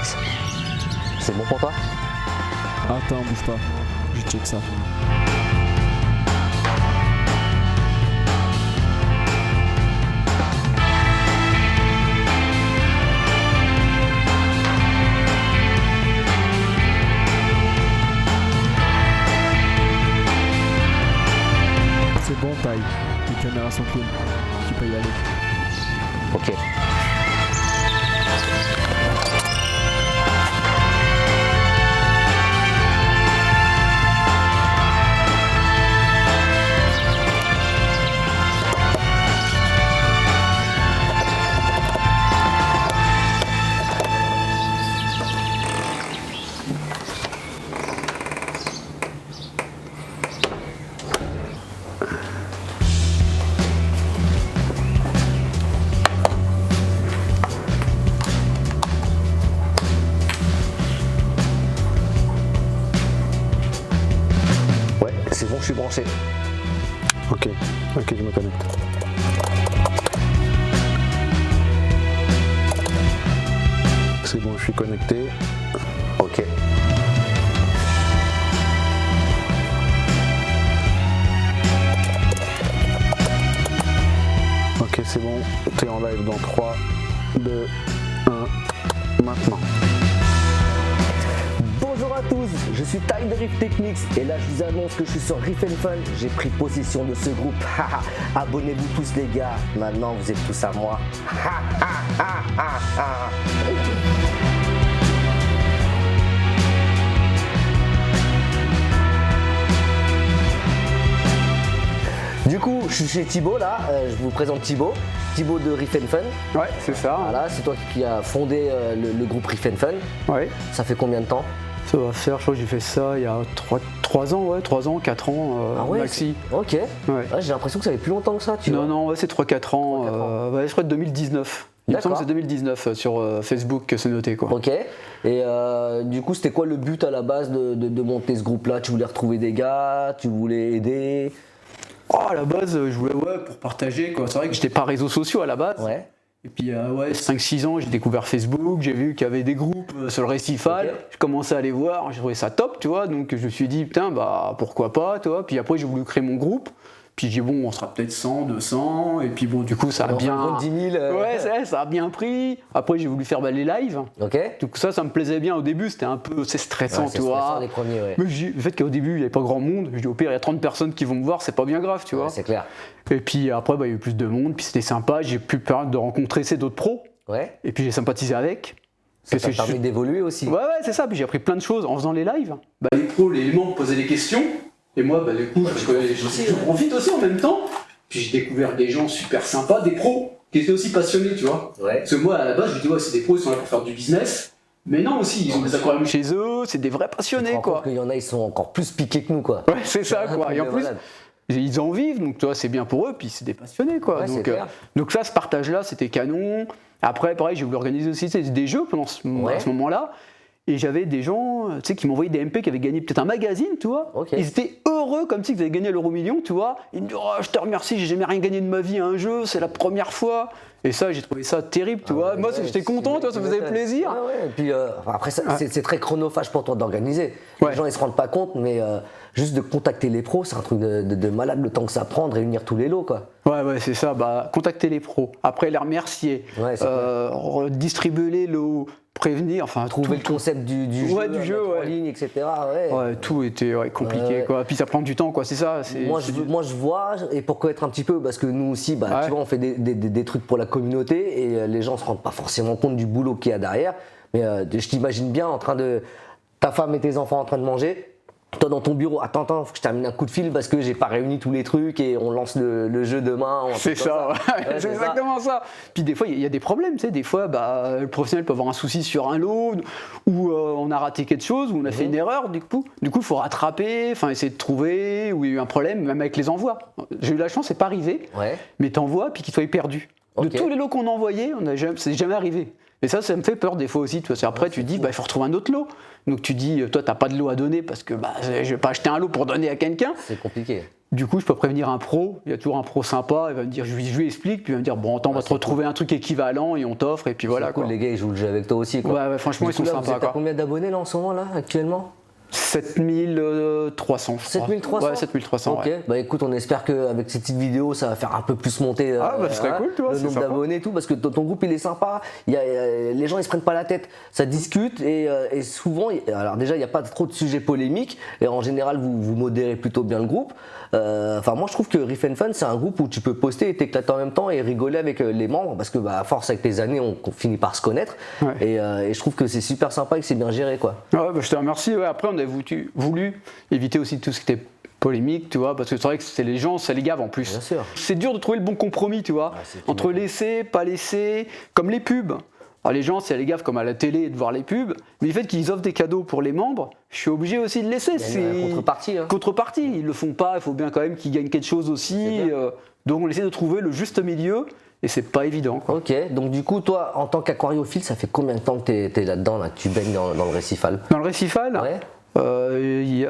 Alex, c'est bon pour toi? Attends, bouge pas, je check ça. C'est bon, taille. Les caméras sont clean. Tu peux y aller. Ok. Ouais, c'est bon, je suis branché. Ok, je me connecte. C'est bon, je suis connecté. Ok. Ok, c'est bon, t'es en live dans 3, 2, 1, maintenant. Bonjour à tous, je suis Ty de Riff Techniques et là je vous annonce que je suis sur Riff Fun. J'ai pris possession de ce groupe. Abonnez-vous tous les gars, maintenant vous êtes tous à moi. Du coup, je suis chez Thibaut là, je vous présente Thibaut de Riff Fun. Ouais, c'est ça. Voilà, c'est toi qui as fondé le groupe Riff Fun. Ouais. Ça fait combien de temps? Ça va faire, je crois que j'ai fait ça il y a 3 ans, 4 ans maxi. Ok. Ouais. Ouais, j'ai l'impression que ça fait plus longtemps que ça, tu vois. Non, ouais, c'est 3-4 ans. 3-4 ans. Ouais, je crois de 2019. Il me semble que c'est 2019 sur Facebook que c'est noté quoi. Ok. Et du coup, c'était quoi le but à la base de monter ce groupe-là? Tu voulais retrouver des gars? Tu voulais aider? Oh, à la base, je voulais pour partager quoi. C'est vrai que j'étais pas réseaux sociaux à la base. Ouais. Et puis 5-6 ans, j'ai découvert Facebook, j'ai vu qu'il y avait des groupes sur le Récifal, Ok. j'ai commencé à aller voir, j'ai trouvé ça top, tu vois, donc je me suis dit putain bah pourquoi pas, tu vois, puis après j'ai voulu créer mon groupe, puis j'ai dit bon on sera peut-être 100, 200, et puis bon du coup ça a bien... 10 000. Ouais, ça a bien pris, après j'ai voulu faire les lives, Ok. donc ça me plaisait bien au début, c'était un peu stressant, Ouais, c'est tu vois. stressant, les premiers, ouais. Mais le fait qu'au début il n'y avait pas grand monde, je dis au pire il y a 30 personnes qui vont me voir, c'est pas bien grave, tu vois. Ouais, c'est clair. Et puis après il y a eu plus de monde, puis c'était sympa, j'ai pu permettre de rencontrer ces d'autres pros. Ouais. Et puis j'ai sympathisé avec. Ça Parce t'a que permis d'évoluer aussi. Ouais, c'est ça. Puis j'ai appris plein de choses en faisant les lives. Les pros, les membres posaient des questions. Et moi, du coup, je profite aussi en même temps. Puis j'ai découvert des gens super sympas, des pros qui étaient aussi passionnés, tu vois. Ouais. Parce que moi, à la base, je me dis, ouais, c'est des pros, ils sont là pour faire du business. Mais non, aussi, ils ont des aquariums chez eux, c'est des vrais Tu te passionnés, rends quoi. compte qu'il y en a, ils sont encore plus piqués que nous, quoi. Ouais, c'est ça, quoi. Et en plus, Malade. ils en vivent, donc tu vois, c'est bien pour eux, puis c'est des passionnés, quoi. Ouais, c'est clair. Donc ça, ce partage-là, c'était canon. Après, pareil, j'ai voulu organiser aussi des jeux pendant à ce moment-là. Et j'avais des gens qui m'envoyaient des MP qui avaient gagné peut-être un magazine, tu vois. Ok. Ils étaient heureux comme s'ils avaient gagné l'euro-million, tu vois. Ils me disaient oh, je te remercie, j'ai jamais rien gagné de ma vie à un jeu, c'est la première fois. Et ça, j'ai trouvé ça terrible, tu vois. Moi, j'étais content, tu vois, ça me faisait plaisir. Ouais. Et puis après, c'est très chronophage pour toi d'organiser. Ouais. Les gens, ils se rendent pas compte, mais juste de contacter les pros, c'est un truc de malade le temps que ça prend de réunir tous les lots, quoi. Ouais, c'est ça. Contacter les pros. Après, les remercier. Ouais, c'est distribuer les lots, prévenir, enfin Trouver le concept du jeu, Ouais, du jeu, mettre en ouais. ligne, etc. Ouais, tout était compliqué, Ouais. quoi. Puis ça prend du temps, quoi. C'est ça. Moi je vois, et pour connaître un petit peu, parce que nous aussi, tu vois, on fait des trucs pour la communauté et les gens se rendent pas forcément compte du boulot qu'il y a derrière. Mais je t'imagine bien en train de. Ta femme et tes enfants en train de manger. Toi dans ton bureau, attends, faut que je termine un coup de fil parce que j'ai pas réuni tous les trucs et on lance le jeu demain. C'est ça, ouais, c'est exactement ça. Puis des fois, il y a des problèmes, tu sais. Des fois, le professionnel peut avoir un souci sur un lot, ou on a raté quelque chose, ou on a fait une erreur, du coup, il faut rattraper, essayer de trouver, où il y a eu un problème, même avec les envois. J'ai eu la chance, c'est pas arrivé, mais t'envoies, puis qu'ils soient perdus. De tous les lots qu'on a envoyés, c'est jamais arrivé. Et ça me fait peur des fois aussi. Tu vois. Après, tu dis, il faut retrouver un autre lot. Donc tu dis, toi, t'as pas de lot à donner parce que je vais pas acheter un lot pour donner à quelqu'un. C'est compliqué. Du coup, je peux prévenir un pro, il y a toujours un pro sympa, il va me dire, je lui explique, puis il va me dire, bon, attends, on va te retrouver un truc équivalent et on t'offre, et puis voilà. Cool, Quoi. les gars, ils jouent le jeu avec toi aussi. Quoi. Ouais, franchement, ils sont là, vous sympas. êtes à combien d'abonnés là en ce moment, là, actuellement? 7300, je crois. 7300? Ouais, 7300. Ok, Ouais. bah écoute, on espère qu'avec cette petite vidéo, ça va faire un peu plus monter Ce serait cool, tu vois, le c'est nombre sympa. d'abonnés et tout, parce que ton groupe il est sympa, les gens ils se prennent pas la tête, ça discute et souvent, alors déjà il n'y a pas trop de sujets polémiques et en général vous modérez plutôt bien le groupe. Enfin moi je trouve que Riff and Fun c'est un groupe où tu peux poster et t'éclater en même temps et rigoler avec les membres parce que à force avec les années on finit par se connaître et je trouve que c'est super sympa et que c'est bien géré quoi. Ouais, je te remercie. Ouais, après on a voulu éviter aussi tout ce qui était polémique, tu vois, parce que c'est vrai que c'est les gens, ça les gave en plus. Bien sûr. C'est dur de trouver le bon compromis, tu vois, entre laisser, pas laisser, comme les pubs. Alors les gens, c'est les gave comme à la télé de voir les pubs, mais le fait qu'ils offrent des cadeaux pour les membres, je suis obligé aussi de laisser. C'est une contrepartie. Hein. Contrepartie, ils le font pas, il faut bien quand même qu'ils gagnent quelque chose aussi. Donc on essaie de trouver le juste milieu. Et c'est pas évident. Quoi. Ok, donc du coup, toi, en tant qu'aquariophile, ça fait combien de temps que t'es là-dedans, là, que tu baignes dans le récifal? Dans le récifal, ouais.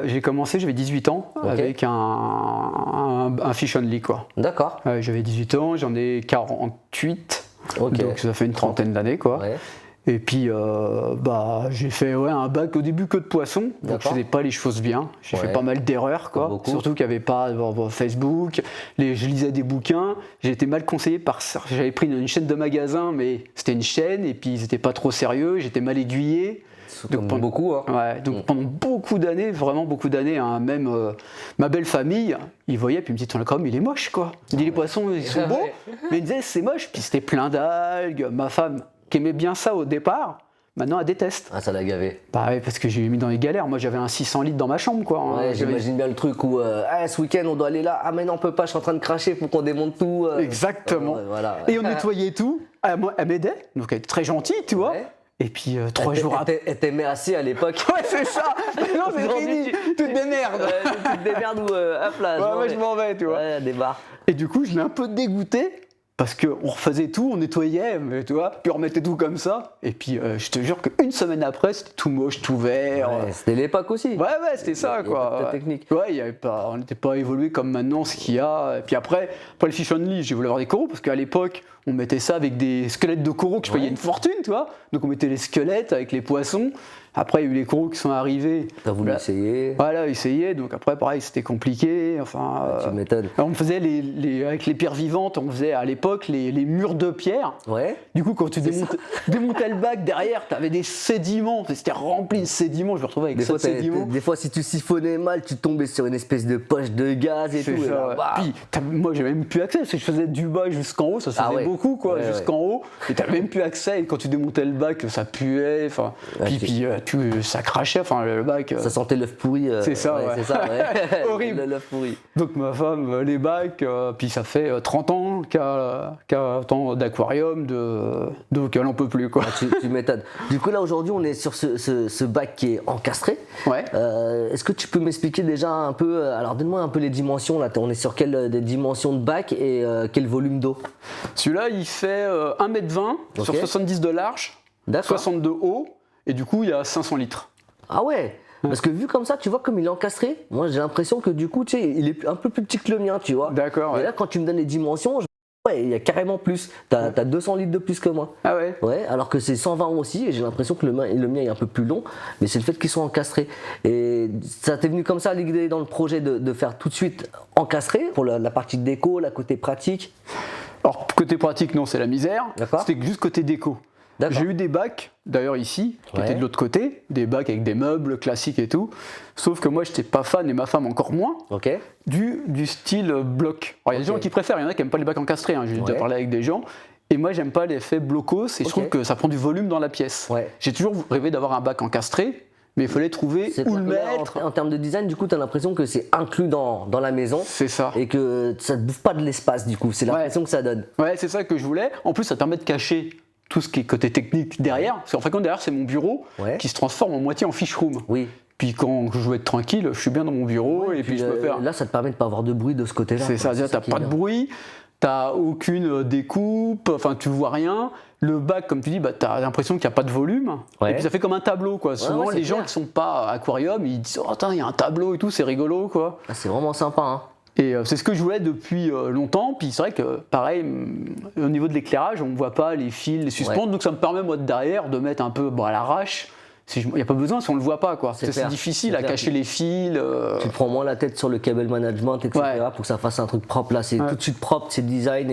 j'ai commencé, j'avais 18 ans, avec un fish only. Quoi. D'accord. J'avais 18 ans, j'en ai 48, donc ça fait une trentaine d'années. Quoi. Ouais. Et puis, j'ai fait un bac au début que de poissons, donc je faisais pas les choses bien. J'ai fait pas mal d'erreurs, quoi. Surtout qu'il n'y avait pas Facebook, je lisais des bouquins, j'ai été mal conseillé j'avais pris une chaîne de magasins, mais c'était une chaîne, et puis ils n'étaient pas trop sérieux, j'étais mal aiguillé. Donc pendant beaucoup, hein. Ouais, donc pendant beaucoup d'années, vraiment beaucoup d'années, hein, même ma belle famille, ils voyaient, puis ils me disaient, comme il est moche, quoi. Il dit, les poissons, ils sont beaux, mais ils me disaient, c'est moche, puis c'était plein d'algues. Ma femme, qui aimait bien ça au départ, maintenant elle déteste. Ah, ça l'a gavé. Bah ouais, parce que j'ai mis dans les galères. Moi j'avais un 600 litres dans ma chambre, quoi. Ouais, j'imagine bien le truc où ce week-end on doit aller là, ah mais non on peut pas, je suis en train de cracher, faut qu'on démonte tout. Exactement. Voilà. Et on nettoyait tout. Elle m'aidait, donc elle était très gentille, tu vois. Et puis 3 jours après. Elle t'aimait assez à l'époque. Ouais, c'est ça. Non, c'est fini. Tu te démerdes. Tu te démerdes ou hop là. Ouais, je m'en vais, tu vois. Ouais, débarre. Et du coup, je l'ai un peu dégoûté. Parce qu'on refaisait tout, on nettoyait, mais tu vois, puis on remettait tout comme ça. Et puis je te jure qu'une semaine après, c'était tout moche, tout vert. Ouais, c'était l'époque aussi. Ouais, c'était ça, quoi. Technique. Ouais, on n'était pas évolué comme maintenant, ce qu'il y a. Et puis après le fish only, j'ai voulu avoir des coraux, parce qu'à l'époque, on mettait ça avec des squelettes de coraux que je payais une fortune, tu vois. Donc on mettait les squelettes avec les poissons. Après, il y a eu les coraux qui sont arrivés. T'as voulu essayer. Voilà, essayer. Donc après, pareil, c'était compliqué. Enfin, tu m'étonnes. On faisait avec les pierres vivantes, on faisait à l'époque les murs de pierre. Ouais. Du coup, quand tu démontais le bac derrière, t'avais des sédiments. C'était rempli de sédiments. Je me retrouvais avec ça de sédiments. Des fois, si tu siphonnais mal, tu tombais sur une espèce de poche de gaz et tout. Ça, et là, bah. Puis, moi, j'avais même plus accès. Parce que je faisais du bas jusqu'en haut. Ça se faisait beaucoup, quoi, jusqu'en haut. Et t'avais même plus accès. Et quand tu démontais le bac, ça puait. Enfin, puis ça crachait. Enfin, le bac. Ça sentait l'œuf pourri. C'est ça, ouais. C'est ça, ouais. Horrible. L'œuf pourri. Donc ma femme, les bacs, puis ça fait 30 ans qu'à tant d'aquarium, donc elle n'en peut plus, quoi. Ah, tu m'étonnes. Du coup, là, aujourd'hui, on est sur ce bac qui est encastré. Ouais. Est-ce que tu peux m'expliquer déjà un peu, alors donne-moi un peu les dimensions, là, on est sur quelle des dimensions de bac et quel volume d'eau? Celui-là, il fait 1,20 m sur 70 de large, 60 de haut, et du coup, il y a 500 litres. Ah ouais. Parce que vu comme ça, tu vois, comme il est encastré, moi j'ai l'impression que du coup, tu sais, il est un peu plus petit que le mien, tu vois. D'accord. Et là, quand tu me donnes les dimensions, il y a carrément plus. T'as 200 litres de plus que moi. Ah ouais. Ouais, alors que c'est 120 aussi, et j'ai l'impression que le mien est un peu plus long, mais c'est le fait qu'ils soient encastrés. Et ça t'est venu comme ça l'idée dans le projet de faire tout de suite encastré pour la partie déco, la côté pratique? Alors, côté pratique, non, c'est la misère. C'était juste côté déco. J'ai eu des bacs, d'ailleurs ici, qui étaient de l'autre côté, des bacs avec des meubles classiques et tout, sauf que moi j'étais pas fan et ma femme encore moins, du style bloc. Alors il y a des gens qui préfèrent, il y en a qui n'aiment pas les bacs encastrés, hein, j'ai déjà parlé avec des gens, et moi j'aime pas l'effet blocos et je trouve que ça prend du volume dans la pièce. J'ai toujours rêvé d'avoir un bac encastré, mais il fallait trouver où le mettre. En termes de design, du coup, tu as l'impression que c'est inclus dans la maison. C'est ça. Et que ça ne bouffe pas de l'espace, du coup, c'est l'impression que ça donne. Ouais, c'est ça que je voulais. En plus, ça te permet de cacher tout ce qui est côté technique derrière, parce qu'en fait, derrière, c'est mon bureau qui se transforme en moitié en fish room. Oui. Puis quand je veux être tranquille, je suis bien dans mon bureau et puis je peux faire. Là, ça te permet de pas avoir de bruit de ce côté-là. C'est ça, t'as pas de bruit, t'as aucune découpe, enfin tu vois rien. Le bac, comme tu dis, t'as l'impression qu'il n'y a pas de volume. Et puis ça fait comme un tableau, quoi. Souvent, les gens qui sont pas aquarium, ils disent, oh, attends, il y a un tableau et tout, c'est rigolo, quoi. Ah, c'est vraiment sympa, hein. Et c'est ce que je voulais depuis longtemps. Puis c'est vrai que, pareil, au niveau de l'éclairage, on ne voit pas les fils, les suspentes. Donc ça me permet, moi, de derrière, de mettre un peu à l'arrache. Il n'y a pas besoin si on ne le voit pas, quoi. C'est difficile à cacher les fils. Tu te prends moins la tête sur le cable management, etc. pour que ça fasse un truc propre. Là, c'est tout de suite propre, c'est design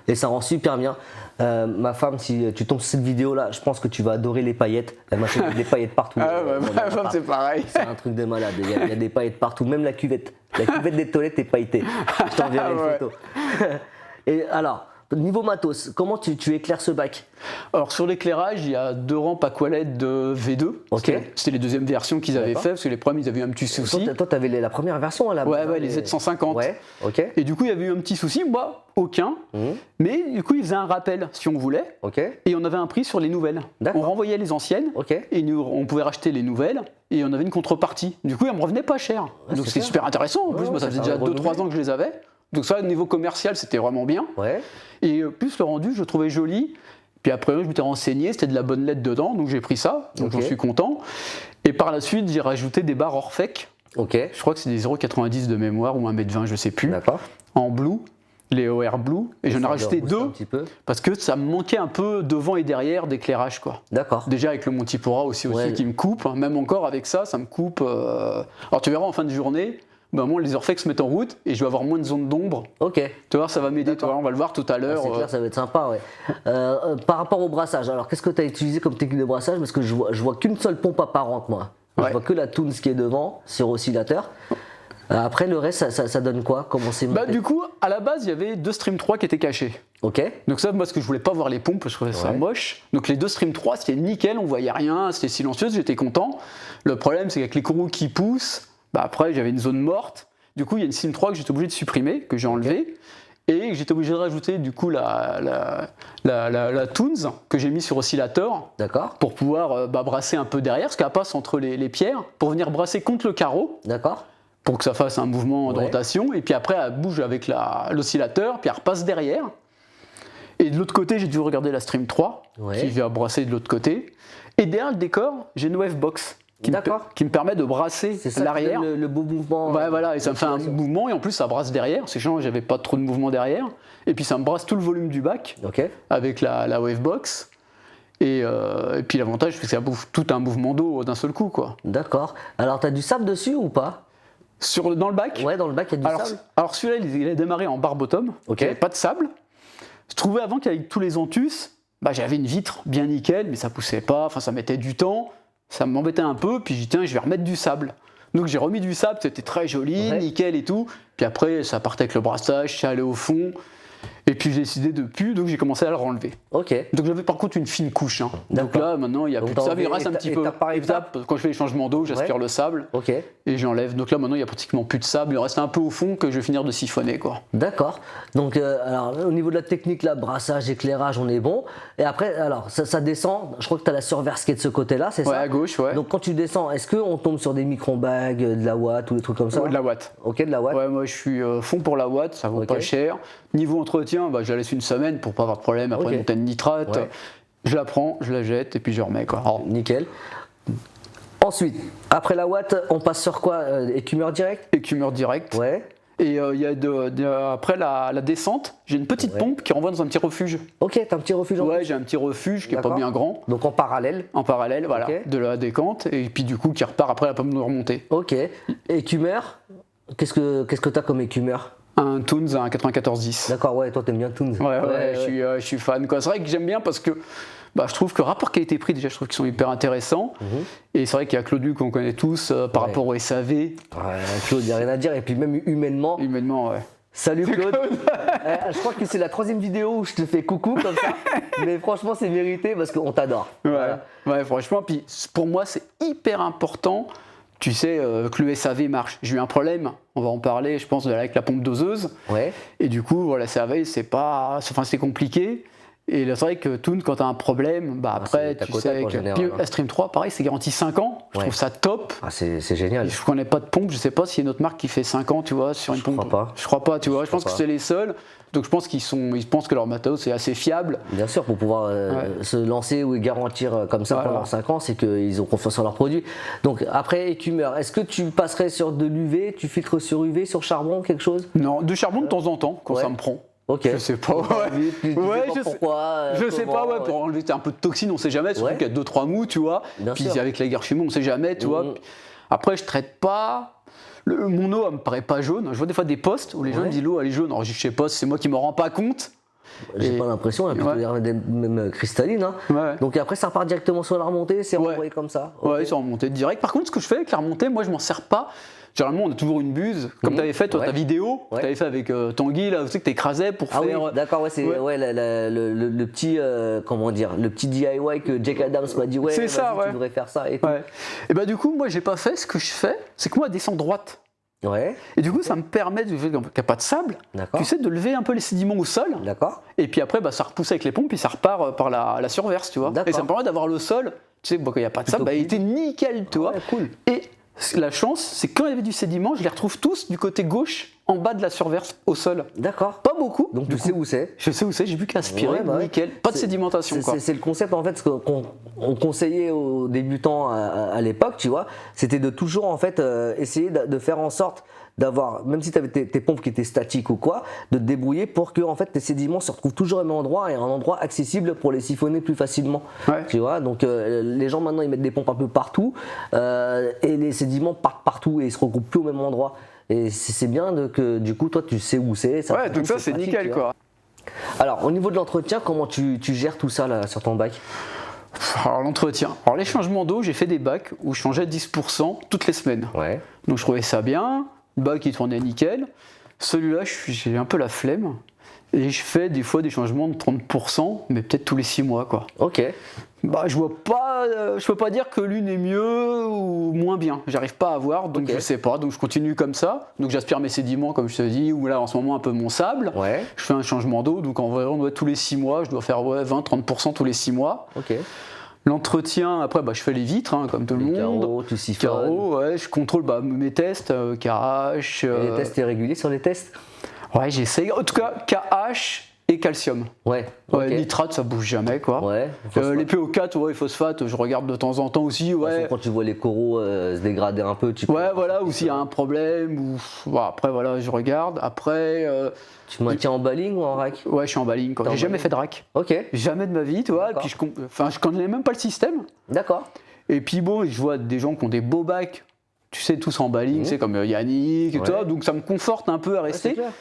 et ça rend super bien. Ma femme, si tu tombes sur cette vidéo-là, je pense que tu vas adorer les paillettes. Elle m'a fait des paillettes partout. Ma femme, c'est pareil. C'est un truc de malade. Il y a des paillettes partout, même la cuvette. La cuvette des toilettes est pailletée. Je t'enverrai une photo. Et alors, niveau matos, comment tu éclaires ce bac? Alors sur l'éclairage, il y a 2 rampes Aqualed de V2. C'était les deuxièmes versions qu'ils avaient fait, parce que les premiers, ils avaient eu un petit souci. Toi, tu avais la première version là. Ouais, les Z150. Ouais, Et du coup, il y avait eu un petit souci, moi, aucun. Mais du coup, ils faisaient un rappel si on voulait. Et on avait un prix sur les nouvelles. On renvoyait les anciennes, et on pouvait racheter les nouvelles, et on avait une contrepartie. Du coup, elles me revenaient pas cher. Donc c'était super intéressant. En plus, moi, ça faisait déjà 2-3 ans que je les avais. Donc ça, au niveau commercial, c'était vraiment bien. Et plus le rendu, je le trouvais joli. Puis après, je m'étais renseigné, c'était de la bonne LED dedans, donc j'ai pris ça, donc j'en suis content. Et par la suite, j'ai rajouté des barres Orphec. Je crois que c'est des 0,90 de mémoire ou 1,20 m, je sais plus. En blue, les OR Blue. Et j'en ai rajouté 2 parce que ça me manquait un peu devant et derrière d'éclairage, quoi. Déjà avec le Montipora aussi qui me coupe, hein. Même encore avec ça me coupe. Alors tu verras en fin de journée. Moi, les Orphec se mettent en route et je vais avoir moins de zones d'ombre. Tu vois, ça va m'aider. On va le voir tout à l'heure. C'est clair, ça va être sympa. Par rapport au brassage, alors qu'est-ce que tu as utilisé comme technique de brassage? Parce que je vois qu'une seule pompe apparente, moi. Je vois que la Toons qui est devant, sur oscillateur. Après, le reste, ça donne quoi? Comment c'est Du coup, à la base, il y avait 2 Stream 3 qui étaient cachés. Donc ça, moi, parce que je voulais pas voir les pompes, je trouvais ça moche. Donc les 2 Stream 3, c'était nickel, on voyait rien, c'était silencieux, j'étais content. Le problème, c'est qu'avec les courroux qui poussent, après, j'avais une zone morte. Du coup, il y a une Sim 3 que j'étais obligé de supprimer, que j'ai enlevé. Et j'étais obligé de rajouter, du coup, la Toons que j'ai mis sur oscillateur. Pour pouvoir brasser un peu derrière, parce qu'elle passe entre les pierres, pour venir brasser contre le carreau. Pour que ça fasse un mouvement de rotation. Et puis après, elle bouge avec l'oscillateur, puis elle repasse derrière. Et de l'autre côté, j'ai dû regarder la Stream 3, qui vient brasser de l'autre côté. Et derrière le décor, j'ai une Wave Box. Qui me permet de brasser l'arrière. Le beau mouvement. Et ça me fait un mouvement et en plus ça brasse derrière. C'est chiant, j'avais pas trop de mouvement derrière. Et puis ça me brasse tout le volume du bac avec la Wavebox. Et puis l'avantage, c'est que ça bouffe tout un mouvement d'eau d'un seul coup, quoi. Alors t'as du sable dessus ou pas? Dans le bac? Ouais, dans le bac il y a du sable. Alors celui-là, il a démarré en bar bottom. Il n'y avait pas de sable. Je trouvais avant qu'avec tous les Antus, j'avais une vitre bien nickel, mais ça poussait pas. Enfin, ça mettait du temps. Ça m'embêtait un peu, puis j'ai dit tiens, je vais remettre du sable. Donc j'ai remis du sable, c'était très joli, nickel et tout. Puis après, ça partait avec le brassage, ça allait au fond. Et puis j'ai décidé de plus, donc j'ai commencé à le renlever. Donc j'avais par contre une fine couche. Donc là, maintenant, il n'y a plus de sable, il reste un petit peu. Quand je fais les changements d'eau, j'aspire le sable et j'enlève. Donc là, maintenant, il n'y a pratiquement plus de sable. Il reste un peu au fond que je vais finir de siphonner, quoi. Donc, alors, au niveau de la technique, là, brassage, éclairage, on est bon. Et après, alors, ça descend. Je crois que tu as la surverse qui est de ce côté-là, c'est ça? À gauche, Donc quand tu descends, est-ce qu'on tombe sur des micro-bags, de la watt ou des trucs comme ça? De la watt. De la watt. Moi, je suis fond pour la watt, ça vaut pas cher. Niveau entretien, je la laisse une semaine pour pas avoir de problème. Après, monter une nitrate, je la prends, je la jette et puis je remets, quoi. Alors, nickel. Ensuite, après la watt, on passe sur quoi? Écumeur direct? Écumeur direct. Et il y a après la descente, j'ai une petite pompe qui renvoie dans un petit refuge. T'as un petit refuge? J'ai un petit refuge qui est pas bien grand. Donc en parallèle? En parallèle, voilà, de la décante. Et puis du coup, qui repart après la pompe de remonter. Écumeur, qu'est-ce que t'as comme écumeur? Un Toons, un 9410. Toi t'aimes bien Toons. Je suis fan, quoi. C'est vrai que j'aime bien parce que je trouve que rapport qualité-prix, déjà, je trouve qu'ils sont hyper intéressants. Et c'est vrai qu'il y a Claude qu'on connaît tous par rapport au SAV. Claude, il n'y a rien à dire. Et puis même humainement. Salut Claude. Je crois que c'est la 3e vidéo où je te fais coucou comme ça. Mais franchement, c'est mérité parce qu'on t'adore. Franchement. Puis pour moi, c'est hyper important. Tu sais que le SAV marche. J'ai eu un problème, on va en parler, je pense, avec la pompe doseuse. Et du coup, la SAV, c'était compliqué. Et c'est vrai que Toon, quand tu as un problème, après, c'est tu tac au sais, tac, en avec général, hein. la Stream 3, pareil, c'est garanti 5 ans. Je trouve ça top. Ah, c'est génial. Je connais pas de pompe, je sais pas s'il y a une autre marque qui fait 5 ans, tu vois, sur une pompe. crois pas. Je crois pas, tu vois. Je pense que pas. c'est les seuls. Donc je pense ils pensent que leur matos est assez fiable. Bien sûr, pour pouvoir se lancer ou garantir comme ça Voilà. pendant 5 ans, c'est qu'ils ont confiance en leurs produits. Donc après, écumeur, est-ce que tu passerais sur de l'UV, tu filtres sur UV, sur charbon, quelque chose? Non, de charbon de temps en temps, quand Ouais. ça me prend. Ok. Je sais pas, ouais. Tu sais Ouais, pas je sais- pourquoi. Je sais pas, ouais, pour enlever un peu de toxines, on sait jamais, surtout Ouais. qu'il y a 2-3 mous, tu vois. Bien Puis sûr. avec la guerre fumée, on sait jamais, tu vois. Mhm. Après, je traite pas. Mon eau, elle me paraît pas jaune. Je vois des fois des posts où les gens Ouais. me disent l'eau, elle est jaune. Alors je sais pas, c'est moi qui me rends pas compte. J'ai Et- pas l'impression, elle a plutôt Ouais. l'air d'être même cristalline. Hein. Ouais. Donc après, ça repart directement sur la remontée, c'est Ouais. renvoyé comme ça. Ouais, Ok. ils sont remontés direct. Par contre, ce que je fais avec la remontée, moi, je m'en sers pas. Généralement, on a toujours une buse, comme tu avais fait, toi, Ouais. ta vidéo, Ouais. tu avais fait avec Tanguy, là, tu sais, que tu écrasais pour Ah oui, faire. d'accord, ouais, c'est Ouais. le petit, comment dire, le petit DIY que Jack Adams m'a dit, ouais, C'est vas-y, ça, ouais. tu devrais faire ça et tout. Ouais. Et bah, du coup, moi, j'ai pas fait. Ce que je fais, c'est que moi, elle descend droite. Ouais, Et du coup, ça me permet, du fait qu'il n'y a pas de sable, d'accord. tu sais, de lever un peu les sédiments au sol. D'accord. Et puis après, bah, ça repousse avec les pompes, puis ça repart par la surverse, tu vois. D'accord. Et ça me permet d'avoir le sol, tu sais, bon, quand il n'y a pas de sable, Plutôt bah, il était nickel, tu vois. Ouais, cool. Et la chance, c'est que quand il y avait du sédiment, je les retrouve tous du côté gauche, en bas de la surverse, au sol. D'accord. Pas beaucoup. Donc du tu coup, sais où c'est. je sais où c'est, j'ai plus qu'à aspirer, Ouais, bah ouais. nickel. Pas de C'est- sédimentation, quoi. C'est le concept en fait ce qu'on on conseillait aux débutants à l'époque, tu vois, c'était de toujours en fait essayer de faire en sorte d'avoir, même si tu avais tes pompes qui étaient statiques ou quoi, de te débrouiller pour que en fait tes sédiments se retrouvent toujours au même endroit et un endroit accessible pour les siphonner plus facilement. Ouais. Tu vois, donc les gens maintenant ils mettent des pompes un peu partout et les sédiments partent partout et ils se regroupent plus au même endroit. Et c'est bien que du coup toi tu sais où c'est. Ouais, donc ça, c'est pratique, nickel, tu vois. quoi. Alors au niveau de l'entretien, comment tu gères tout ça là sur ton bac? Alors, l'entretien. Alors, les changements d'eau, j'ai fait des bacs où je changeais 10% toutes les semaines. Ouais. Donc je trouvais ça bien, le bac il tournait nickel. Celui-là, j'ai un peu la flemme. Et je fais des fois des changements de 30%, mais peut-être tous les 6 mois, quoi. Ok. Bah, je peux pas dire que l'une est mieux ou moins bien. J'arrive pas à voir, donc Ok. je sais pas. Donc je continue comme ça. Donc j'aspire mes sédiments, comme je te dis, ou là en ce moment un peu mon sable. Ouais. Je fais un changement d'eau, donc en vrai, on doit tous les 6 mois. Je dois faire 20-30% tous les 6 mois. Ok. L'entretien, après, bah, je fais les vitres, hein, comme tout le Les monde. carreaux, tu siphonnes. Carreaux, ouais, je contrôle mes tests, KH. Et les tests, t'es régulier sur les tests? Ouais, j'essaye. En tout cas, KH et calcium. Ouais. Ouais, ok. nitrate, ça bouge jamais, quoi. Ouais. Les PO4, ouais, phosphate, je regarde de temps en temps aussi, ouais. Quand tu vois les coraux se dégrader un peu, tu peux. Ouais, voilà, ou s'il y a un problème, ou. Bon, après, voilà, je regarde. Après, Tu maintiens en balling ou en rack? ouais, je suis en balling, quoi. T'es en J'ai jamais balling. fait de rack. Ok. Jamais de ma vie, tu vois. Et D'accord. puis, je connais même pas le système. D'accord. Et puis, bon, je vois des gens qui ont des beaux bacs, tu sais, tous en balling, tu sais, comme Yannick et Ouais. tout ça. Donc, ça me conforte un peu à Ouais, c'est rester. clair.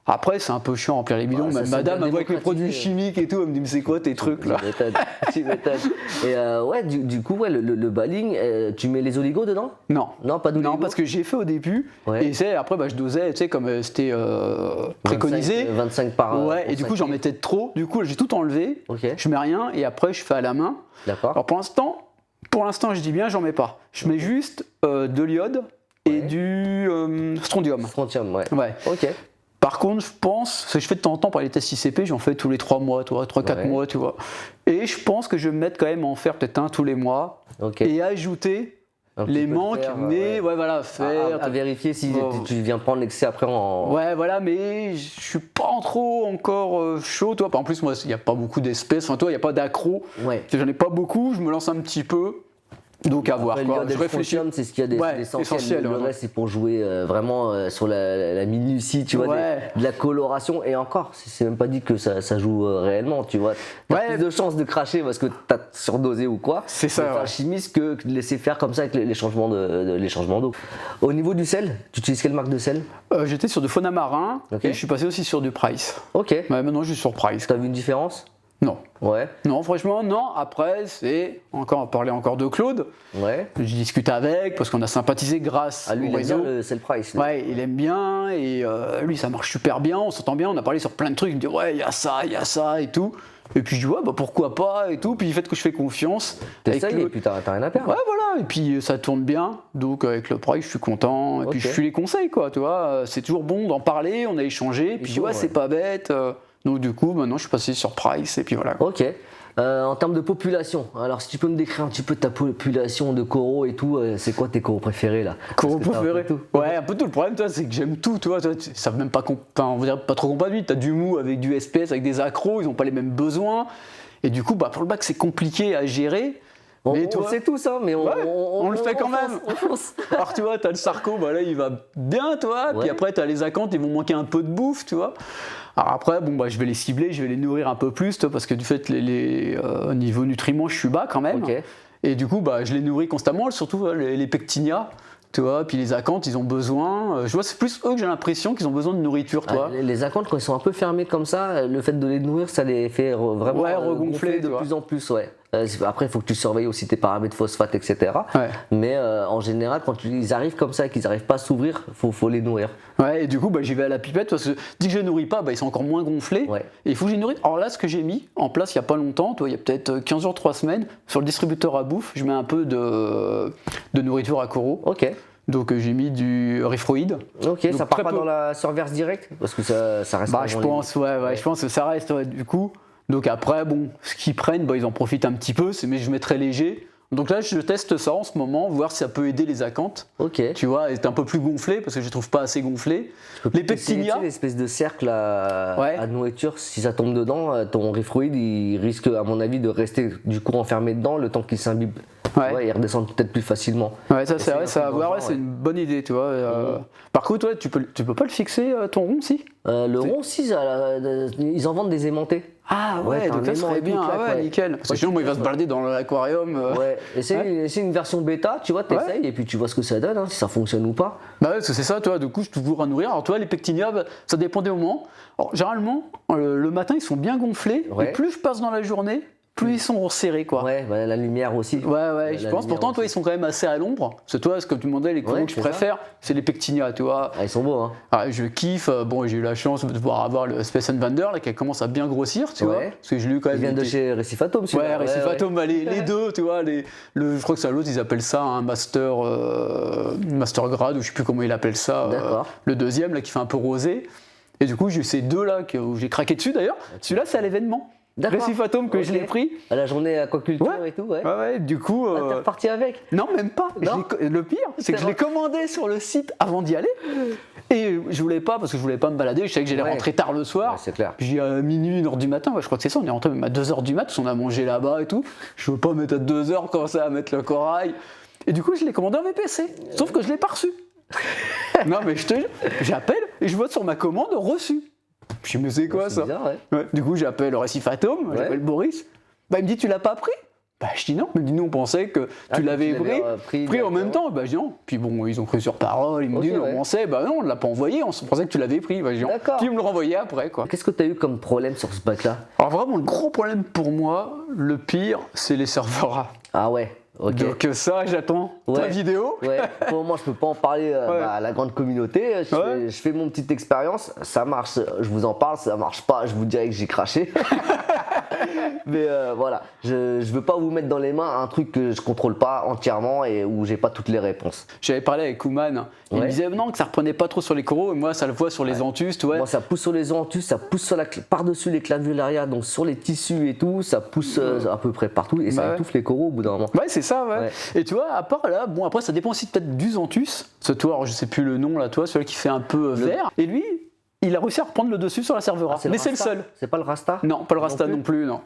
Après, c'est un peu chiant à remplir les bidons. Ouais, ça, Même c'est madame, bien elle voit avec les produits démocratisé. chimiques et tout, elle me dit, mais c'est quoi tes trucs là? Tu m'étonnes. Tu m'étonnes. Et ouais, du coup, ouais, le balling, tu mets les oligos dedans? Non. Non, pas d'oligos. Non, parce que j'ai fait au début, Ouais. et après, bah, je dosais, tu sais, comme c'était préconisé. 25 par. Ouais, pour et du coup, 5 j'en litres. mettais trop. Du coup, j'ai tout enlevé. Ok. Je mets rien, et après, je fais à la main. D'accord. Alors, pour l'instant, je dis bien, j'en mets pas. Je mets juste de l'iode et Ouais. du strontium. Strontium, ouais. Ouais. Ok. Par contre, je pense, ce que je fais de temps en temps par les tests ICP, j'en fais tous les 3 mois, 3-4 Ouais. mois, tu vois. Et je pense que je vais me mettre quand même à en faire peut-être un tous les mois Ok. et ajouter Un petit les peu de manques, fer, mais ouais, voilà, faire. à vérifier si Bon. tu viens prendre l'excès après en. Ouais, voilà, mais je suis pas trop encore chaud, toi. En plus, moi, il n'y a pas beaucoup d'espèces, enfin, toi, il n'y a pas d'accro. Ouais. J'en ai pas beaucoup, je me lance un petit peu. Donc à voir, Après, quoi. l'iode et Je le réfléchis. strontium, c'est ce qu'il y a Ouais, d'essentiel. essentiel, Le ouais. reste, c'est pour jouer vraiment sur la minutie, tu vois, Ouais. de la coloration. Et encore, c'est même pas dit que ça joue réellement, tu vois. T'as Ouais. plus de chances de cracher parce que t'as surdosé ou quoi. C'est ça, C'est un ouais. chimiste que de laisser faire comme ça avec les changements les changements d'eau. Au niveau du sel, tu utilises quelle marque de sel? J'étais sur du fauna marin Ok. et je suis passé aussi sur du Price. Ok. Ouais, maintenant, je suis sur Price. T'as vu une différence? Non. Ouais. Non, franchement, non. Après, c'est encore à parler encore de Claude. Ouais. Je discute avec parce qu'on a sympathisé grâce Ah, lui, au il aime bien réseau. le sel price. lui. Ouais, il aime bien et lui, ça marche super bien. On s'entend bien. On a parlé sur plein de trucs. Il me dit ouais, il y a ça et tout. Et puis je dis ouais, bah pourquoi pas et tout. Puis le fait que je fais confiance. avec T'essayes le- et puis t'as rien à perdre. Ouais, voilà. Et puis ça tourne bien. Donc avec le Price, je suis content. Et puis Ok. je suis les conseils, quoi. Tu vois, c'est toujours bon d'en parler. On a échangé. Puis je dis faut, ouais, ouais. c'est pas bête. Donc du coup, maintenant je suis passé sur Price et puis voilà. Ok. En termes de population, alors si tu peux me décrire un petit peu ta population de coraux et tout, c'est quoi tes coraux préférés là? Coraux Parce que t'as un peu préférés. tout. Ouais, un peu tout. Le problème, toi, c'est que j'aime tout. Toi, ça même pas, on va dire pas trop compatible. T'as du mou avec du SPS, avec des accros, ils ont pas les mêmes besoins. Et du coup, pour le bac, c'est compliqué à gérer. On toi, sait tout ça, mais on le fait quand même. Alors tu vois, t'as le sarco, là il va bien, toi. Ouais. Puis après t'as les acanthes, ils vont manquer un peu de bouffe, tu vois. Alors après, je vais les cibler, je vais les nourrir un peu plus, toi, parce que du fait niveau nutriments, je suis bas quand même. Ok. Et du coup, je les nourris constamment, surtout les pectinia. Tu vois, puis les acanthes, ils ont besoin. Je vois, c'est plus eux que j'ai l'impression qu'ils ont besoin de nourriture, toi. Les acanthes, quand ils sont un peu fermés comme ça, le fait de les nourrir, ça les fait vraiment regonfler de plus en plus, ouais. Après, il faut que tu surveilles aussi tes paramètres phosphate, etc. Ouais. Mais en général, quand ils arrivent comme ça et qu'ils n'arrivent pas à s'ouvrir, faut les nourrir. Ouais, et du coup, j'y vais à la pipette parce que dès que je les nourris pas, ils sont encore moins gonflés. Ouais. Et il faut que je les nourrisse. Alors là, ce que j'ai mis en place il n'y a pas longtemps, il y a peut-être 15 jours, 3 semaines, sur le distributeur à bouffe, je mets un peu de nourriture à coraux. Ok. Donc j'ai mis du Rifroid. Ok, Donc, ça part pas dans la surverse directe parce que ça reste. Je pense, je pense que ça reste du coup. Donc après, ce qu'ils prennent, ils en profitent un petit peu, mais je mets très léger. Donc là, je teste ça en ce moment, voir si ça peut aider les acanthes. Ok. Tu vois, être un peu plus gonflé parce que je les trouve pas assez gonflés. Les pectinia. L'espèce de cercle à nourriture, si ça tombe dedans, ton Rifroid, il risque, à mon avis, de rester du coup enfermé dedans le temps qu'il s'imbibe. Ouais. Il redescend peut-être plus facilement. Ouais, ça c'est vrai, ça à voir, c'est une bonne idée, tu vois. Par contre, toi, tu peux pas le fixer ton rond, si Le rond, si, ils en vendent des aimantés. Ah ouais, t'as donc un ça aimant serait et tout, bien, clac, ouais. nickel. Parce que sinon, il va se balader dans l'aquarium. Ouais, essaye une version bêta, tu vois, t'essayes et puis tu vois ce que ça donne, si ça fonctionne ou pas. Parce que c'est ça, toi, du coup, je te toujours à nourrir. Alors, toi, les pectinia, ça dépend des moments. Alors, généralement, le matin, ils sont bien gonflés. Ouais. Et plus je passe dans la journée, plus ils sont serrés, quoi. Ouais, la lumière aussi. Ouais, je pense. Pourtant, toi, ils sont quand même assez à l'ombre. C'est toi, ce que tu me demandais, les coraux que je préfère, c'est les pectinia, tu vois. Ah, ils sont beaux, hein. Je kiffe. J'ai eu la chance de pouvoir avoir le Space Vander, là, qui commence à bien grossir, tu vois. Parce que je l'ai eu quand même. Ils viennent de chez Recifatum, Ouais, Recifatum, les deux, tu vois. Je crois que c'est l'autre, ils appellent ça un master grade, ou je sais plus comment ils appellent ça. Le deuxième, là, qui fait un peu rosé. Et du coup, j'ai eu ces deux-là, où j'ai craqué dessus d'ailleurs. Celui-là, c'est à l'événement. Recifatum que je l'ai pris. À la journée aquaculture et tout, ouais. Ouais, du coup. T'es reparti avec? Non, même pas. Non. Le pire, c'est que je l'ai commandé sur le site avant d'y aller. Et je voulais pas, parce que je voulais pas me balader. Je savais que j'allais rentrer tard le soir. Ouais, c'est clair. Puis à minuit, 1h du matin, je crois que c'est ça, on est rentré même à 2h du mat, parce qu'on a mangé là-bas et tout. Je veux pas mettre à 2h, commencer à mettre le corail. Et du coup, je l'ai commandé en VPC. Sauf que je l'ai pas reçu. Non, mais je te jure, j'appelle et je vois sur ma commande reçu. Je me dis, c'est quoi ça bizarre, ouais. Du coup, j'appelle Recifatum, j'appelle Boris. Il me dit, tu l'as pas pris? Je dis non. Il me dit, nous, on pensait que tu l'avais pris en même temps. Je dis non. Puis bon, ils ont cru sur parole. Ils me disent, on sait, non, on l'a pas envoyé, on pensait que tu l'avais pris. Je dis, d'accord. Puis ils me le renvoyaient après, quoi. Qu'est-ce que tu as eu comme problème sur ce bac-là? Alors vraiment, le gros problème pour moi, le pire, c'est les serveurs A. Ah ouais. Ok. Donc ça, j'attends ta vidéo. Ouais. Pour le moment, je peux pas en parler à la grande communauté. Je fais mon petite expérience. Ça marche, je vous en parle. Ça marche pas, je vous dirai que j'ai craché. Mais voilà, je veux pas vous mettre dans les mains un truc que je contrôle pas entièrement et où j'ai pas toutes les réponses. J'avais parlé avec Kouman. Il me disait non, que ça reprenait pas trop sur les coraux. Et moi, ça le voit sur les anthus. Moi, ça pousse sur les anthus, ça pousse par-dessus les clavularia, donc sur les tissus et tout. Ça pousse à peu près partout et ça étouffe les coraux au bout d'un moment. Ouais, c'est ça, ouais. Et tu vois, à part là, après, ça dépend aussi peut-être du Xanthus. Ce toi, alors, je sais plus le nom là, toi, celui qui fait un peu vert. Et lui, il a réussi à reprendre le dessus sur la servera. Mais c'est le seul. C'est pas le Rasta? Non, pas le Rasta non plus, non.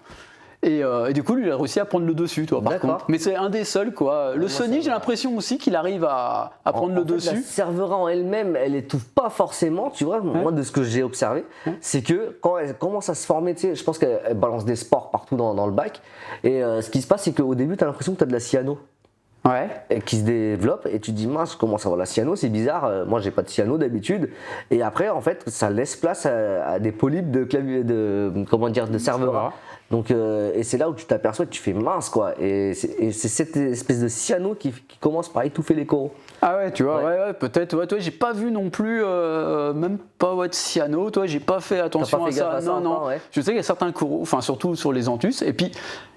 Et du coup, lui, il a réussi à prendre le dessus, toi, par contre. Mais c'est un des seuls, quoi. Le Sony, j'ai l'impression aussi qu'il arrive à prendre le dessus. La servera en elle-même, elle étouffe pas forcément, tu vois. Moi, de ce que j'ai observé, c'est que quand elle commence à se former, tu sais, je pense qu'elle balance des spores partout dans le bac. Et ce qui se passe, c'est qu'au début, tu as l'impression que tu as de la cyano. Ouais. Qui se développe et tu te dis mince, je commence à avoir la cyano, c'est bizarre, moi j'ai pas de cyano d'habitude. Et après en fait ça laisse place à des polypes de servera. Donc et c'est là où tu t'aperçois que tu fais mince quoi. Et c'est cette espèce de cyano qui commence par étouffer les coraux. Ah ouais, tu vois, ouais, peut-être. Ouais, toi, j'ai pas vu non plus, même pas de cyano. Toi, j'ai pas fait attention pas fait à ça. Non. Ouais. Je sais qu'il y a certains coraux, enfin surtout sur les anthus. Et puis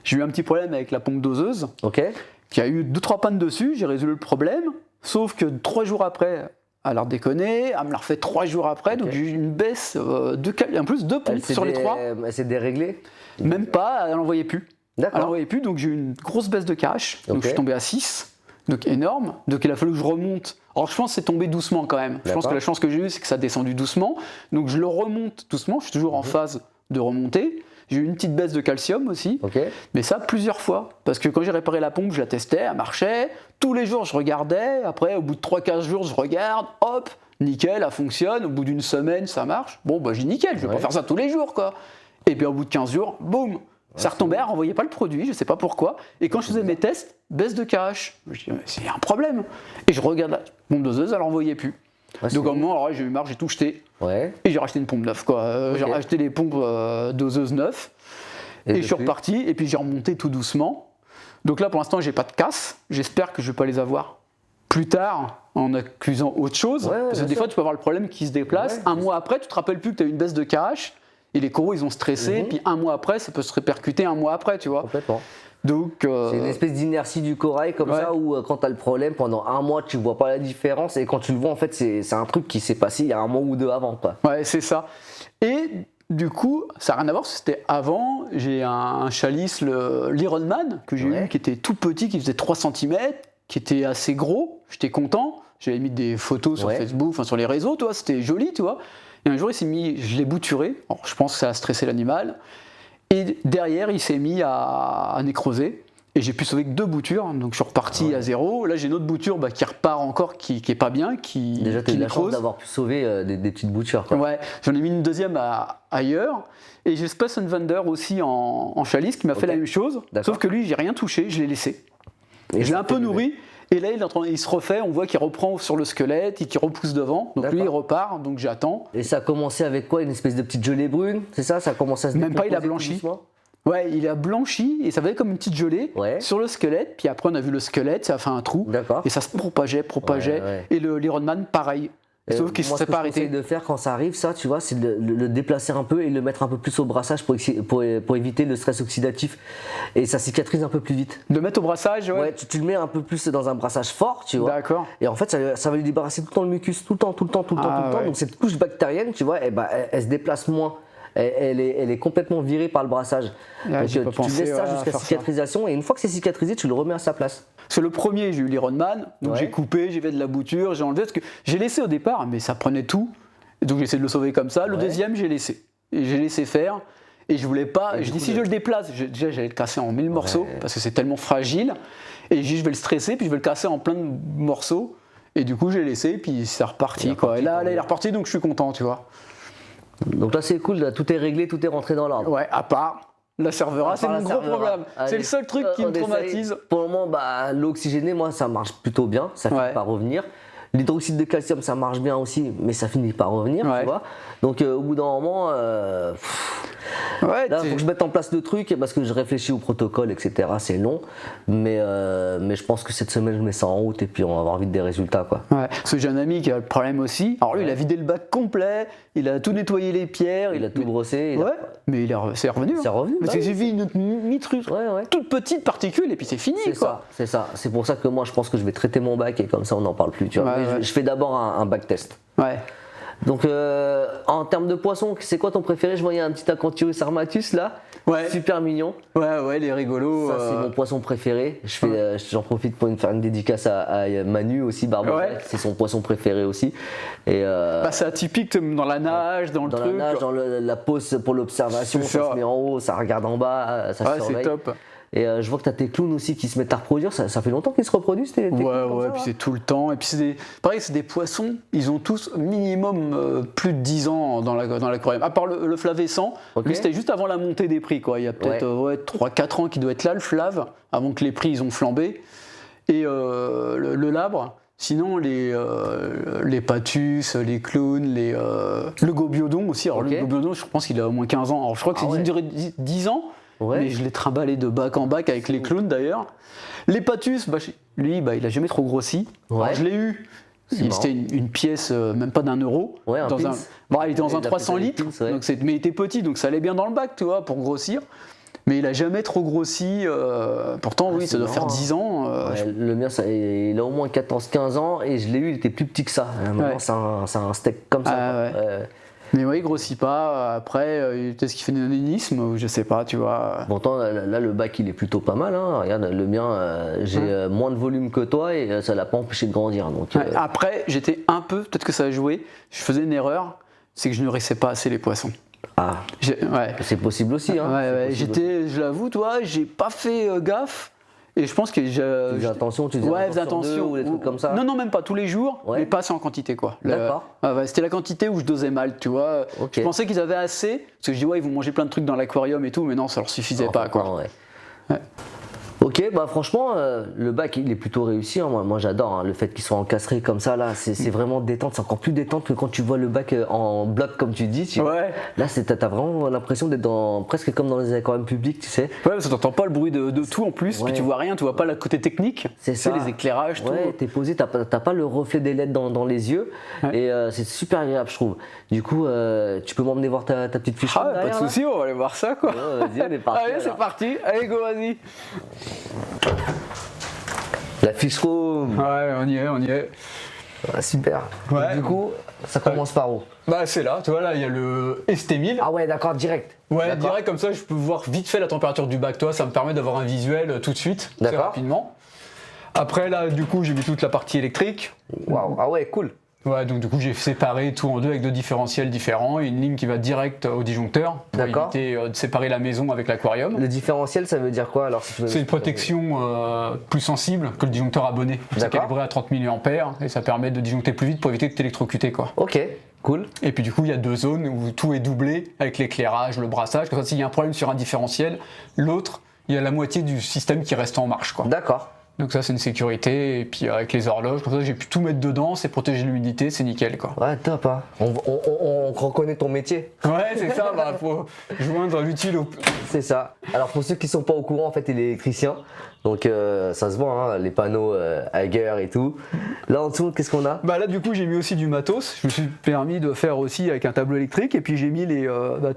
j'ai eu un petit problème avec la pompe doseuse. Ok. Qui a eu 2-3 pannes dessus. J'ai résolu le problème. Sauf que 3 jours après, à leur déconner, elle me la refait 3 jours après, donc j'ai eu une baisse en plus 2 pompes sur les 3. Elle s'est déréglée? Même pas, elle n'en voyait plus. D'accord. Elle n'en voyait plus, donc j'ai eu une grosse baisse de cash, donc Ok. je suis tombé à 6, donc énorme, donc il a fallu que je remonte. Alors je pense que c'est tombé doucement quand même, je pense D'accord. que la chance que j'ai eue c'est que ça a descendu doucement, donc je le remonte doucement, je suis toujours en phase de remonter. J'ai eu une petite baisse de calcium aussi, Ok. mais ça plusieurs fois. Parce que quand j'ai réparé la pompe, je la testais, elle marchait. Tous les jours, je regardais. Après, au bout de 3-15 jours, je regarde. Hop, nickel, elle fonctionne. Au bout d'une semaine, ça marche. Bon, bah j'ai nickel, je vais Ouais. pas faire ça tous les jours, quoi. Et puis au bout de 15 jours, boum, ça retombait, elle renvoyait pas le produit, je sais pas pourquoi. Et quand je faisais mes tests, baisse de cash. Je dis, mais c'est un problème. Et je regarde la pompe doseuse, elle renvoyait plus. Ouais, Donc c'est- à un moment, alors, j'ai eu marre, j'ai tout jeté. Ouais. Et j'ai racheté une pompe neuve, quoi. J'ai Ok. racheté les pompes doseuses neuves. Et je suis depuis reparti, et puis j'ai remonté tout doucement. Donc là, pour l'instant, j'ai pas de casse. J'espère que je vais pas les avoir plus tard en accusant autre chose. Ouais, parce que bien des sûr. fois, tu peux avoir le problème qui se déplace. Ouais, un mois après, tu te rappelles plus que tu as eu une baisse de cash. Et les coraux, ils ont stressé. Puis un mois après, ça peut se répercuter un mois après, tu vois. Complètement. Donc, C'est une espèce d'inertie du corail comme Ouais. ça où quand t'as le problème pendant un mois tu vois pas la différence et quand tu le vois en fait c'est un truc qui s'est passé il y a un mois ou deux avant quoi. ouais, c'est ça. Et du coup, ça n'a rien à voir, c'était avant. J'ai un chalice, l'Ironman, que j'ai Ouais. eu, qui était tout petit, qui faisait 3 cm, qui était assez gros. J'étais content. J'avais mis des photos sur Ouais. Facebook, enfin sur les réseaux, tu vois, c'était joli, tu vois. Et un jour, il s'est mis, je l'ai bouturé. Alors, je pense que ça a stressé l'animal. Et derrière, il s'est mis à nécroser. Et j'ai pu sauver que 2 boutures, donc je suis reparti à 0. Là, j'ai une autre bouture qui repart encore, qui est pas bien, qui Déjà t'as eu de la chance nécrose. d'avoir pu sauver des petites boutures quoi. Ouais, j'en ai mis une deuxième ailleurs. Et j'ai Space Vander aussi en chalice qui m'a fait Ok. la même chose. D'accord. Sauf que lui, j'ai rien touché, je l'ai laissé. Et Je l'ai ça un peu fait nourri. Et là, il se refait, on voit qu'il reprend sur le squelette et qu'il repousse devant. Donc lui, il D'accord. repart, donc j'attends. Et ça a commencé avec quoi? Une espèce de petite gelée brune, c'est ça? Ça a commencé à se Même pas, il a décomposer tout blanchi. doucement. Ouais, il a blanchi et ça faisait comme une petite gelée Ouais. sur le squelette. Puis après, on a vu le squelette, ça a fait un trou. D'accord. Et ça se propageait. Ouais, ouais. Et l'Ironman, pareil. Sauf qu'il ne Moi, s'est ce que pas je conseille arrêté. de faire quand ça arrive, ça, tu vois, c'est de le déplacer un peu et le mettre un peu plus au brassage pour éviter le stress oxydatif. Et ça cicatrise un peu plus vite. De mettre au brassage, ouais. Ouais, tu le mets un peu plus dans un brassage fort, tu vois. D'accord. Et en fait, ça va lui débarrasser tout le temps le mucus, tout le temps. Ah, ouais. Donc cette couche bactérienne, tu vois, elle se déplace moins. Elle est complètement virée par le brassage. Ouais, Donc j'ai pas tu pensé, laisses ça ouais, à jusqu'à faire ça. cicatrisation et une fois que c'est cicatrisé, tu le remets à sa place. C'est le premier, j'ai eu l'Ironman, donc Ouais. j'ai coupé, j'ai fait de la bouture, j'ai enlevé, parce que j'ai laissé au départ, mais ça prenait tout. Et donc j'ai essayé de le sauver comme ça. Le Ouais. deuxième, j'ai laissé. Et j'ai laissé faire. Et je voulais pas. Et Je du dis, coup, si je le déplace, déjà j'allais le casser en 1000 morceaux, parce que c'est tellement fragile. Et j'ai dit, je vais le stresser, puis je vais le casser en plein de morceaux. Et du coup, j'ai laissé, puis c'est reparti. Il est Quoi. reparti, Et là, tant il est mieux. reparti, donc je suis content, tu vois. Donc là, c'est cool, là, tout est réglé, tout est rentré dans l'ordre. Ouais, à part la servera, c'est Par mon la gros servera. problème. Allez. C'est le seul truc qui On me essaye. traumatise. Pour le moment, bah, l'eau oxygénée, moi, ça marche plutôt bien, ça finit Ouais. par revenir. L'hydroxyde de calcium, ça marche bien aussi, mais ça finit par revenir, Ouais. tu vois. Donc au bout d'un moment, Ouais, là, il faut que je mette en place le truc parce que je réfléchis au protocole, etc. C'est long, mais je pense que cette semaine, je mets ça en route et puis on va avoir vite des résultats, quoi. Ouais, parce que j'ai un ami qui a le problème aussi. Alors lui, il a vidé le bac complet, il a tout nettoyé les pierres. Il a tout brossé. Ouais, mais c'est revenu. C'est revenu, Parce bah que j'ai vu une mitre, Ouais. toute petite particule et puis c'est fini, C'est quoi. ça, c'est ça. C'est pour ça que moi, je pense que je vais traiter mon bac et comme ça, on n'en parle plus, tu vois. Ouais, Mais ouais. je fais d'abord un bac test. Ouais. Donc en termes de poissons, c'est quoi ton préféré? Je voyais un petit Acanthiurus armatus là, Ouais. super mignon. Ouais, les rigolos. Ça c'est mon poisson préféré. J'en profite pour faire une dédicace à Manu aussi, Barbosa, Ouais. c'est son poisson préféré aussi. Et Bah, c'est atypique dans la nage, dans le dans truc. la nage, dans la pose pour l'observation, C'est ça ça. se met en haut, ça regarde en bas, ça Ouais, surveille. c'est top. Et je vois que tu as tes clowns aussi qui se mettent à reproduire, ça fait longtemps qu'ils se reproduisent tes clowns comme ça, Puis là c'est tout le temps. Et puis pareil, c'est des poissons, ils ont tous minimum plus de 10 ans dans l'aquarium. À part le flavescent, Ok. lui c'était juste avant la montée des prix, quoi. Il y a peut-être 3-4 ans qui doit être là, le flave, avant que les prix ils ont flambé. Et le labre, sinon les patus, les clowns, le gobiodon aussi. Alors Ok. le gobiodon, je pense qu'il a au moins 15 ans. Alors je crois que Ah c'est ouais. une durée de 10 ans. Ouais. Mais je l'ai trimballé de bac en bac avec les clowns d'ailleurs. Les patus, lui, il a jamais trop grossi. Ouais. Alors, je l'ai eu. C'était une pièce, même pas d'€1. Ouais, un dans pins. il était dans Il un l'a 300 fait avec litres, pins, ouais. mais il était petit, donc ça allait bien dans le bac, tu vois, pour grossir. Mais il a jamais trop grossi. Pourtant, oui, ça doit faire 10 ans. Ouais, le mien, il a au moins 14-15 ans et je l'ai eu, il était plus petit que ça. Maintenant, c'est un steak comme ça. Mais oui, il grossit pas. Après, peut-être qu'il fait des nanismes ou je sais pas, tu vois. Pourtant, là, le bac, il est plutôt pas mal. Hein. Regarde, le mien, j'ai moins de volume que toi et ça l'a pas empêché de grandir. Donc, Après, j'étais un peu, peut-être que ça a joué, je faisais une erreur, c'est que je nourrissais pas assez les poissons. Ah, c'est possible aussi. Hein. Je l'avoue, toi, j'ai pas fait gaffe. Et je pense que tu faisais attention, tu faisais attention ou des trucs comme ça. Non, même pas tous les jours, mais pas assez en quantité, quoi. D'accord. C'était la quantité où je dosais mal, tu vois. Je pensais qu'ils avaient assez, parce que je dis ils vont manger plein de trucs dans l'aquarium et tout, mais non, ça leur suffisait pas, quoi. Ok, bah franchement, le bac il est plutôt réussi. Hein. Moi j'adore hein, le fait qu'il soit encastré comme ça. Là, c'est vraiment détente. C'est encore plus détente que quand tu vois le bac en bloc, comme tu dis. Tu vois. Là, t'as vraiment l'impression d'être presque comme dans les aquariums publics, tu sais. Ouais, parce que t'entends pas le bruit de tout en plus. Puis tu vois rien, tu vois pas le côté technique. C'est ça. Les éclairages, tout. Ouais, t'es posé, t'as pas le reflet des LED dans les yeux. Et c'est super agréable, je trouve. Du coup, tu peux m'emmener voir ta petite fiche. Pas de soucis, on va aller voir ça, quoi. Vas-y, on est parti. Allez, c'est parti. Allez, go, vas-y. La fish room. Ouais, on y est. Ah, super. Ouais. Du coup, ça commence par où? Bah c'est là, tu vois, là il y a le ST1000. Ah ouais, d'accord, direct. Ouais, direct, comme ça je peux voir vite fait la température du bac, toi, ça me permet d'avoir un visuel tout de suite, très rapidement. Après là, du coup, j'ai mis toute la partie électrique. Waouh, ah ouais, cool. Ouais, donc du coup j'ai séparé tout en deux avec deux différentiels différents et une ligne qui va direct au disjoncteur pour éviter de séparer la maison avec l'aquarium. Le différentiel, ça veut dire quoi alors C'est une protection plus sensible que le disjoncteur abonné. C'est calibré à 30 mAh et ça permet de disjoncter plus vite pour éviter de t'électrocuter, quoi. Ok, cool. Et puis du coup il y a deux zones où tout est doublé avec l'éclairage, le brassage. Comme ça, s'il y a un problème sur un différentiel, l'autre, il y a la moitié du système qui reste en marche, quoi. D'accord. Donc ça c'est une sécurité, et puis avec les horloges, comme ça j'ai pu tout mettre dedans, c'est protéger l'humidité, c'est nickel, quoi. Ouais, top, hein. On reconnaît ton métier. Ouais, c'est ça, faut joindre l'utile au... C'est ça. Alors pour ceux qui sont pas au courant, en fait il est électricien, donc ça se voit, hein, les panneaux Hager et tout. Là en dessous, qu'est-ce qu'on a? Bah là du coup j'ai mis aussi du matos, je me suis permis de faire aussi avec un tableau électrique, et puis j'ai mis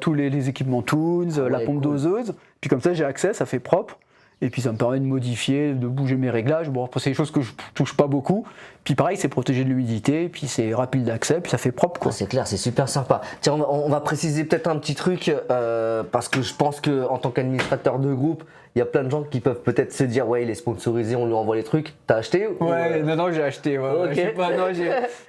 tous les équipements Toons, la pompe doseuse, puis comme ça j'ai accès, ça fait propre. Et puis ça me permet de modifier, de bouger mes réglages. Bon, après c'est des choses que je touche pas beaucoup. Puis pareil, c'est protégé de l'humidité, puis c'est rapide d'accès, puis ça fait propre, quoi. C'est clair, c'est super sympa. Tiens, on va préciser peut-être un petit truc, parce que je pense qu'en tant qu'administrateur de groupe, il y a plein de gens qui peuvent peut-être se dire ouais, il est sponsorisé, on lui envoie les trucs. T'as acheté Ouais, non, j'ai acheté. Ouais, okay.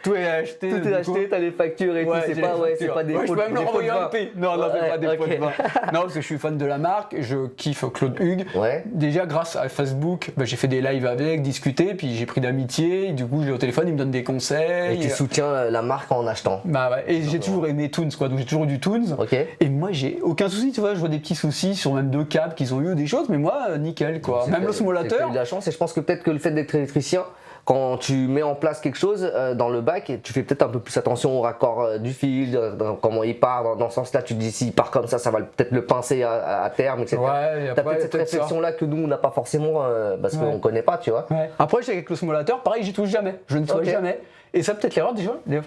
Tout est acheté. Tout est acheté, t'as les factures et tout. C'est pas des pots de vin. Je peux même leur envoyer un P. Non, c'est pas des pots de vin. Non, parce que je suis fan de la marque, je kiffe Claude Hugues. Ouais. Déjà, grâce à Facebook, j'ai fait des lives avec, discuté, puis j'ai pris d'amitié. Du coup, j'ai au téléphone, il me donne des conseils. Et tu soutiens la marque en achetant. Bah ouais. Et j'ai toujours aimé Toons, quoi. Donc j'ai toujours eu du Toons. Okay. Et moi, j'ai aucun souci, tu vois. Je vois des petits soucis sur même deux câbles qu'ils ont eu, des choses, mais moi, nickel, quoi. Même l'osmolateur. J'ai eu de la chance et je pense que peut-être que le fait d'être électricien, quand tu mets en place quelque chose dans le bac, tu fais peut-être un peu plus attention au raccord du fil, comment il part, dans ce sens-là, tu te dis s'il part comme ça va peut-être le pincer à terme, etc. Ouais, t'as peut-être cette réflexion-là que nous, on n'a pas forcément, parce qu'on ne connaît pas, tu vois. Ouais. Après, avec l'osmolateur, pareil, j'y touche jamais. Je ne nettoie jamais. Et ça, peut-être l'erreur,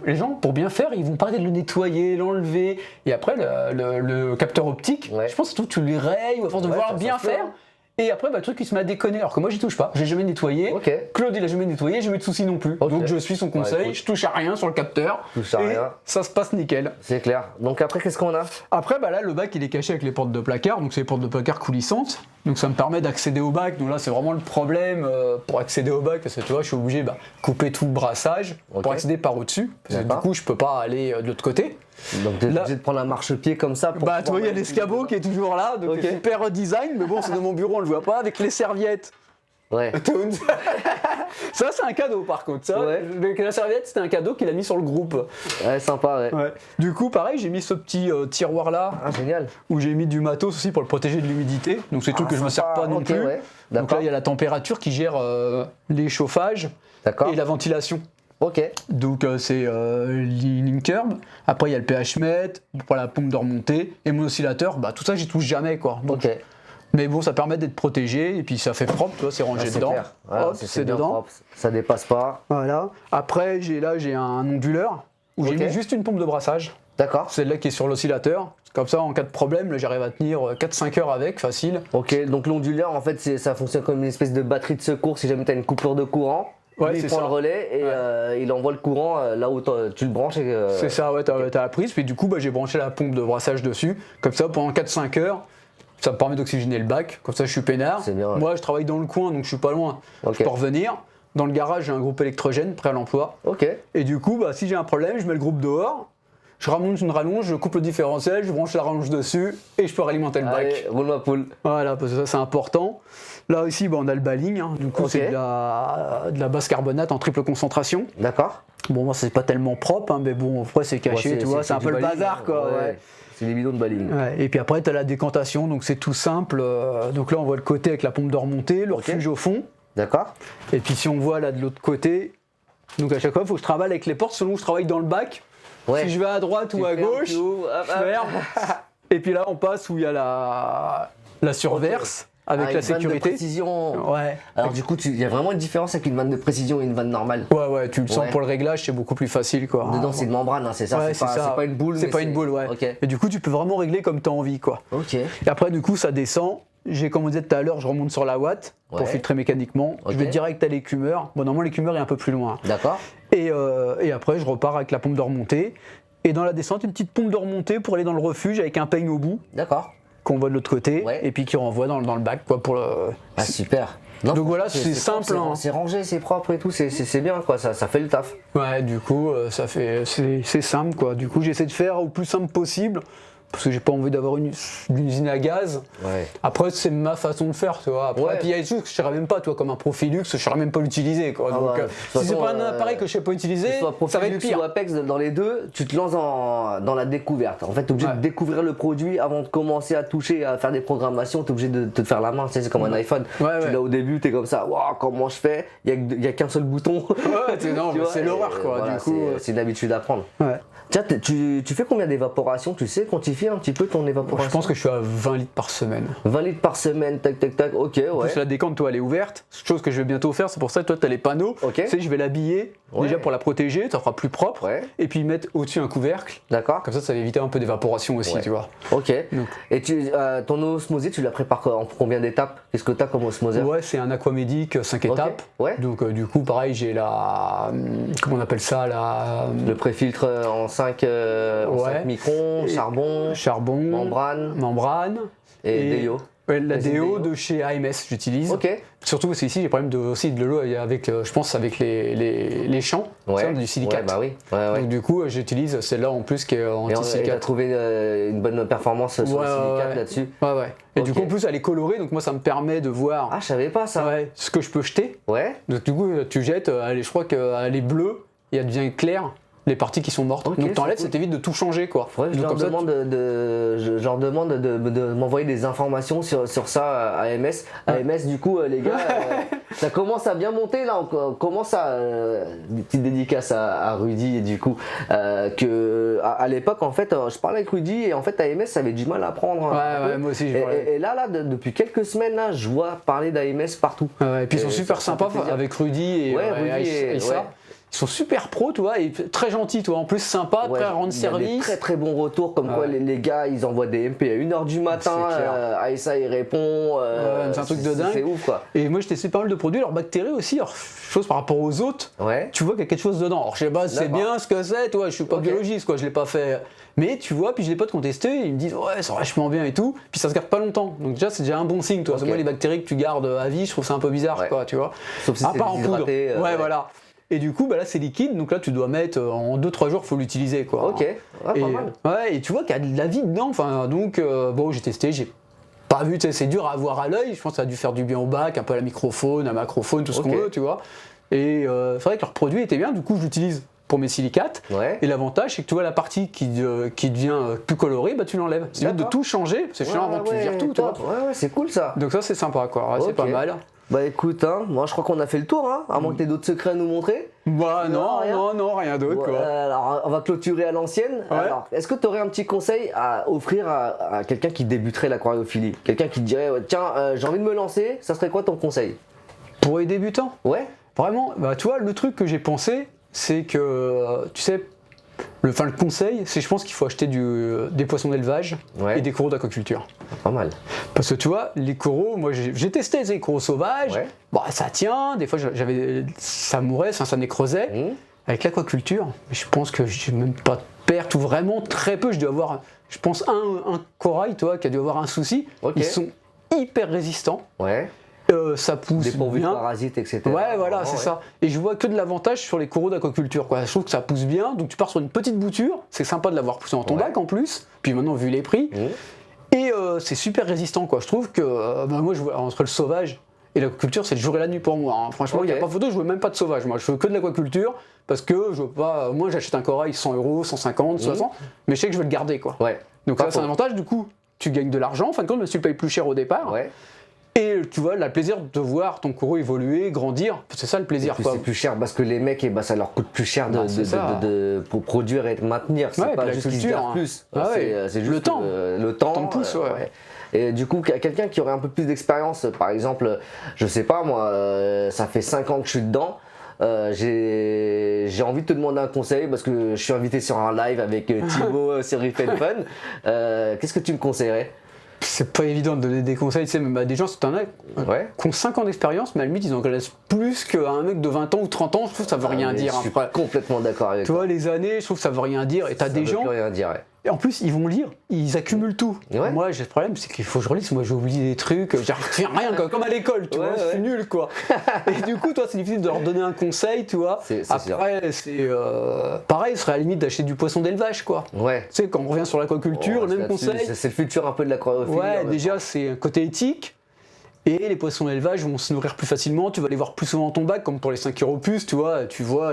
les gens, pour bien faire, ils vont pas arrêter de le nettoyer, l'enlever. Et après, le capteur optique, je pense que tu les rayes, ou à force de vouloir bien faire. Et après, le truc il se met à déconner, alors que moi j'y touche pas, j'ai jamais nettoyé. Claude il a jamais nettoyé, j'ai jamais de soucis non plus. Donc je suis son conseil, je touche à rien sur le capteur. Ça se passe nickel. C'est clair. Donc après, qu'est-ce qu'on a? Après, là le bac il est caché avec les portes de placard, donc c'est les portes de placard coulissantes. Donc ça me permet d'accéder au bac. Donc là c'est vraiment le problème pour accéder au bac, parce que tu vois, je suis obligé de couper tout le brassage pour accéder par au-dessus. Parce que du coup je peux pas aller de l'autre côté. Donc t'es obligé de prendre un marche-pied comme ça pour tu vois, il y a l'escabeau qui est toujours là, donc c'est super design, mais bon, c'est dans mon bureau, on le voit pas, avec les serviettes. Ouais. Ça, c'est un cadeau par contre. Ça, la serviette, c'était un cadeau qu'il a mis sur le groupe. Ouais, sympa, ouais. Du coup, pareil, j'ai mis ce petit tiroir là. Ah, génial. Où j'ai mis du matos aussi pour le protéger de l'humidité. Donc, c'est des trucs que je me sers pas non plus. Ouais. Donc là, il y a la température qui gère les chauffages et la ventilation. Donc c'est ligne curve. Après il y a le pH mètre pour la pompe de remontée et mon oscillateur. Tout ça j'y touche jamais, quoi. Donc, mais bon, ça permet d'être protégé et puis ça fait propre, tu vois, c'est rangé dedans. Hop, c'est dedans. Propre. Ça dépasse pas. Voilà. Après j'ai un onduleur où j'ai mis juste une pompe de brassage. D'accord. Celle-là qui est sur l'oscillateur. Comme ça, en cas de problème, là, j'arrive à tenir 4-5 heures avec, facile. Ok, donc l'onduleur, en fait, ça fonctionne comme une espèce de batterie de secours si jamais tu as une coupure de courant. Ouais, lui, il c'est prend ça. le relais et il envoie le courant là où tu le branches. C'est ça, ouais, t'as la prise. Puis du coup, j'ai branché la pompe de brassage dessus. Comme ça, pendant 4-5 heures, ça me permet d'oxygéner le bac. Comme ça, je suis peinard. C'est bien, ouais. Moi, je travaille dans le coin, donc je suis pas loin. Ok. Je peux revenir. Dans le garage, j'ai un groupe électrogène prêt à l'emploi. Ok. Et du coup, si j'ai un problème, je mets le groupe dehors. Je rallonge une rallonge, je coupe le différentiel, je branche la rallonge dessus et je peux réalimenter le bac. Allez, roule ma poule. Voilà, parce que ça c'est important. Là aussi, on a le baling, hein. Du coup Ok. c'est de la base carbonate en triple concentration. D'accord. Bon, moi c'est pas tellement propre, hein, mais bon, après c'est caché, Ouais, tu vois, c'est un du peu le baling, bazar quoi. Ouais. C'est des bidons de baling. Ouais, et puis après, tu as la décantation, donc c'est tout simple. Donc là, on voit le côté avec la pompe de remontée, le refuge au fond. D'accord. Et puis si on voit là de l'autre côté, donc à chaque fois, il faut que je travaille avec les portes selon où je travaille dans le bac. Ouais. Si je vais à droite ou Tu à fermes, gauche, tu ouvres, hop, je hop. ferme. Et puis là, on passe où il y a la surverse avec la Une vanne de sécurité. précision. Ouais. Alors du coup, il y a vraiment une différence avec une vanne de précision et une vanne normale. Ouais, tu le sens Ouais. pour le réglage, c'est beaucoup plus facile quoi. Dedans, c'est une membrane, hein, c'est ça. Ouais, c'est pas une boule. C'est mais pas une boule, ouais. Ok. Et du coup, tu peux vraiment régler comme tu as envie quoi. Ok. Et après, du coup, ça descend. Comme on disait tout à l'heure, je remonte sur la watt Ouais. pour filtrer mécaniquement. Ok. Je vais direct à l'écumeur. Bon, normalement, l'écumeur est un peu plus loin. D'accord. Et après, je repars avec la pompe de remontée. Et dans la descente, une petite pompe de remontée pour aller dans le refuge avec un peigne au bout D'accord. qu'on voit de l'autre côté. Ouais. Et puis qui renvoie dans le bac quoi, pour le. Ah super. Non, Donc voilà, franchement, c'est simple, propre, hein. C'est rangé, c'est propre et tout, c'est bien quoi, ça fait le taf. Ouais, du coup, c'est simple quoi. Du coup, j'essaie de faire au plus simple possible. Parce que j'ai pas envie d'avoir une usine à gaz. Ouais. Après, c'est ma façon de faire, tu vois. Après, Ouais. puis il y a des trucs que je ne saurais même pas, tu vois, comme un Profilux, je ne saurais même pas l'utiliser, quoi. Ah Donc, bah, de toute si c'est façon, pas un appareil que je sais pas utiliser, Que ce soit ça va être Profilux pire. ou Apex, dans les deux, tu te lances dans la découverte. En fait, tu es obligé Ouais. de découvrir le produit avant de commencer à toucher, à faire des programmations. Tu es obligé de te faire la main. Tu sais, c'est comme un iPhone. Ouais, Tu ouais. l'as au début, tu es comme ça. Waouh, comment je fais? Il y a qu'un seul bouton. Ouais, non, Tu mais vois, c'est et l'horreur, quoi. voilà, Du coup, c'est une habitude à prendre. ouais. Tiens, tu fais combien d'évaporation? Tu sais quantifier un petit peu ton évaporation? Je pense que je suis à 20 litres par semaine. 20 litres par semaine, tac, tac, tac. Ok, En ouais. plus, la décante, toi, elle est ouverte. Chose que je vais bientôt faire, c'est pour ça que toi, tu as les panneaux. Ok. Tu sais, je vais l'habiller, Ouais. déjà pour la protéger, ça fera plus propre. Ouais. Et puis mettre au-dessus un couvercle. D'accord. Comme ça va éviter un peu d'évaporation aussi, Ouais. tu vois. Ok. Donc. Et ton osmosé, tu la prépares en combien d'étapes? Qu'est-ce que tu as comme osmoseur? Ouais, c'est un aquamédic 5 étapes. Ouais. Donc, du coup, pareil, j'ai comment on appelle ça, Le préfiltre en 5 Ouais. microns, charbon, charbon, membrane et déo. Ouais, la Vas-y, déo déo. de chez AMS, j'utilise. Ok. Surtout parce qu'ici, j'ai problème aussi de l'eau avec, je pense, avec les champs, Ouais. du silicate. Ouais, bah oui. Ouais, ouais. Donc, du coup, j'utilise celle-là en plus qui est Et tu as anti-silicate. trouvé une bonne performance sur le silicate là-dessus? Ouais. Et du Ok. coup, en plus, elle est colorée, donc moi, ça me permet de voir Ah, je savais pas ça. ouais, ce que je peux jeter. Ouais. Donc, du coup, tu jettes, je crois qu'elle est bleue et elle devient claire, les parties qui sont mortes. Ok, donc, t'enlèves, c'est ça cool. t'évite de tout changer, quoi. Faudrait que je Donc, leur comme ça, demande je leur demande de m'envoyer des informations sur ça à AMS. AMS, du coup, les gars, ça commence à bien monter là. On commence à. Des petites dédicaces à Rudy, et du coup, à l'époque, en fait, je parlais avec Rudy et en fait, AMS avait du mal à prendre. un peu. Ouais, moi aussi, je vois. Et là, depuis quelques semaines, là, je vois parler d'AMS partout. Ouais, et puis ils sont Et super ça sympas fait plaisir. avec Rudy et, Ouais, Rudy et- Aïssa. ouais. Ils sont super pros, tu vois, et très gentils, tu vois. En plus, sympa, Ouais, très rendre il y a des service. très très bons retours, comme quoi Ouais. les gars ils envoient des MP à 1h du matin, C'est clair. Aïssa il répond, Ouais, c'est un truc de dingue. C'est ouf quoi. Et moi, je testais pas mal de produits, leurs bactéries aussi, alors, chose par rapport aux autres. Ouais. Tu vois qu'il y a quelque chose dedans. Alors, je sais pas si c'est D'accord. bien ce que c'est, toi, je suis pas Ok. biologiste, quoi, je l'ai pas fait. Mais tu vois, puis j'ai des potes qui ont testé, ils me disent, ouais, c'est vachement bien et tout, puis ça se garde pas longtemps. Donc, déjà, c'est déjà un bon signe, toi. Parce que Ok. moi, les bactéries que tu gardes à vie, je trouve ça un peu bizarre, Ouais. quoi, tu vois. Sauf si À c'est part en poudre. déshydraté, Ouais, voilà. Et du coup, bah là, c'est liquide, donc là, tu dois mettre en 2-3 jours, faut l'utiliser, quoi. Ok, ouais, Et, pas mal. ouais, et tu vois qu'il y a de la vie dedans. Enfin, donc, bon, j'ai testé, j'ai pas vu, tu sais, c'est dur à voir à l'œil. Je pense que ça a dû faire du bien au bac, un peu à la microfaune, à la macrofaune, tout ce Ok. qu'on veut, tu vois. Et c'est vrai que leur produit était bien, du coup, je l'utilise pour mes silicates. Ouais. Et l'avantage, c'est que tu vois la partie qui devient plus colorée, bah tu l'enlèves. C'est juste de D'accord. tout changer, c'est chiant avant que tu vires tout, tu vois. top. Ouais, c'est cool ça. Donc ça, c'est sympa, quoi. Ouais, c'est Ok. pas mal. Bah écoute, hein, moi je crois qu'on a fait le tour, hein, à moins que tu aies d'autres secrets à nous montrer. Bah Non, rien. non, rien d'autre, Ouais, quoi. alors on va clôturer à l'ancienne. Ouais. Alors, est-ce que tu aurais un petit conseil à offrir à quelqu'un qui débuterait l'aquariophilie? Quelqu'un qui te dirait, ouais, tiens, j'ai envie de me lancer, ça serait quoi ton conseil? Pour les débutants, Ouais. vraiment, bah tu vois, le truc que j'ai pensé, c'est que, tu sais, Le conseil, c'est je pense qu'il faut acheter des poissons d'élevage Ouais. et des coraux d'aquaculture. Pas mal. Parce que tu vois, les coraux, moi j'ai testé les coraux sauvages, Ouais. bon, ça tient, des fois ça mourait, ça nécrosait. Avec l'aquaculture, je pense que j'ai même pas de perte ou vraiment très peu. Je dois avoir, je pense, un corail, toi, qui a dû avoir un souci. Ok. Ils sont hyper résistants. Ouais. Ça pousse Dépourvu de bien. parasites, etc. Ouais, voilà, Vraiment, c'est ouais. ça. Et je vois que de l'avantage sur les coraux d'aquaculture, quoi. Je trouve que ça pousse bien. Donc tu pars sur une petite bouture. C'est sympa de l'avoir poussé dans ton Ouais. bac en plus. Puis maintenant, vu les prix. Et c'est super résistant, quoi. Je trouve que moi, je vois, entre le sauvage et l'aquaculture, c'est le jour et la nuit pour moi. Hein. Franchement, il n'y a Ok. pas photo, je veux même pas de sauvage. Moi, je veux que de l'aquaculture parce que je veux pas. Moi, j'achète un corail 100 €, 150, 60, mais je sais que je vais le garder, quoi. Ouais. Donc Pas ça, c'est un faux. avantage. Du coup, tu gagnes de l'argent, en fin de compte, même si tu le payes plus cher au départ. Ouais. Et tu vois, le plaisir de voir ton coraux évoluer, grandir. C'est ça le Et plaisir, puis quoi. c'est plus cher parce que les mecs, ça leur coûte plus cher Bah, c'est ça. pour produire et de maintenir. C'est Ouais, pas puis juste la qu'ils se culture, gardent hein. plus. Ah ouais. C'est Le juste temps. le temps. Temps pousse, ouais. Et du coup, quelqu'un qui aurait un peu plus d'expérience, par exemple, je sais pas moi, ça fait 5 ans que je suis dedans. J'ai envie de te demander un conseil parce que je suis invité sur un live avec Thibaut sur Riff and Fun. Qu'est-ce que tu me conseillerais? C'est pas évident de donner des conseils, tu sais, même à des gens, c'est un mec Ouais. qui ont 5 ans d'expérience, mais à la limite, ils en connaissent plus qu'un mec de 20 ans ou 30 ans. Je trouve que ça veut rien Mais dire. Je suis Après. complètement d'accord avec Tu toi. vois, les années, je trouve que ça veut rien dire. Et t'as Ça des veut gens. plus rien dire. Ouais. Et en plus, ils vont lire, ils accumulent tout. Ouais. Moi, j'ai le problème, c'est qu'il faut que je relise. Moi, j'ai oublié des trucs, j'ai rien, quoi, comme à l'école, tu Ouais, vois, je suis ouais. nul, quoi. Et du coup, toi, c'est difficile de leur donner un conseil, tu vois. C'est sûr. Après, c'est pareil, ce serait à la limite d'acheter du poisson d'élevage, quoi. Ouais. Tu sais, quand on revient sur l'aquaculture, Oh, le même là-dessus, conseil. C'est le futur un peu de l'aquariophilie. en Ouais, même déjà, c'est un côté éthique. Et les poissons d'élevage vont se nourrir plus facilement, tu vas les voir plus souvent dans ton bac, comme pour les 5 € plus, tu vois,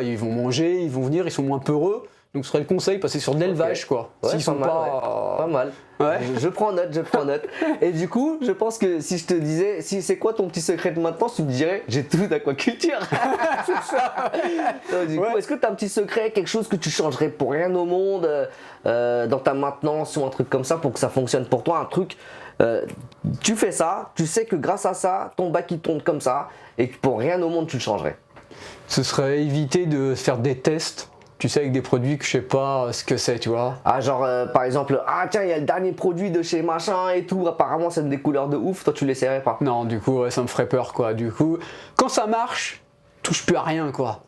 ils vont manger, ils vont venir, ils sont moins peureux. Donc ce serait le conseil, passer sur de l'élevage, quoi. Ouais, S'ils sont mal, pas. ouais. Pas mal. Ouais. Je prends note, je prends note. Et du coup, je pense que si je te disais, si c'est quoi ton petit secret de maintenance, tu me dirais, j'ai tout d'aquaculture. C'est ça. Donc, du coup, Ouais. est-ce que tu as un petit secret, quelque chose que tu changerais pour rien au monde dans ta maintenance ou un truc comme ça pour que ça fonctionne pour toi, un truc. Tu fais ça, tu sais que grâce à ça, ton bac il tourne comme ça, et que pour rien au monde tu le changerais. Ce serait éviter de faire des tests, tu sais, avec des produits que je sais pas ce que c'est, tu vois. Ah genre par exemple, ah tiens il y a le dernier produit de chez machin et tout, apparemment ça donne des couleurs de ouf, toi tu l'essaierais pas. Non, du coup, ouais, ça me ferait peur, quoi. Du coup, quand ça marche, touche plus à rien, quoi.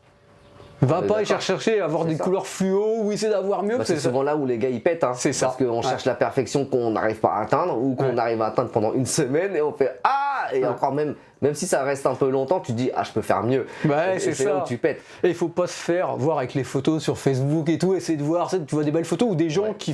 Va pas d'accord. chercher à avoir C'est des ça. couleurs fluo ou essayer d'avoir mieux. Bah, c'est ça. souvent là où les gars ils pètent, hein. C'est ça. Parce qu'on Ouais. cherche la perfection qu'on n'arrive pas à atteindre ou qu'on Ouais. arrive à atteindre pendant une semaine et on fait ah et Ouais. encore même si ça reste un peu longtemps, tu dis ah je peux faire mieux. Ouais, Et c'est là ça. où tu pètes. Et il faut pas se faire voir avec les photos sur Facebook et tout, essayer de voir, tu vois des belles photos ou des gens Ouais. qui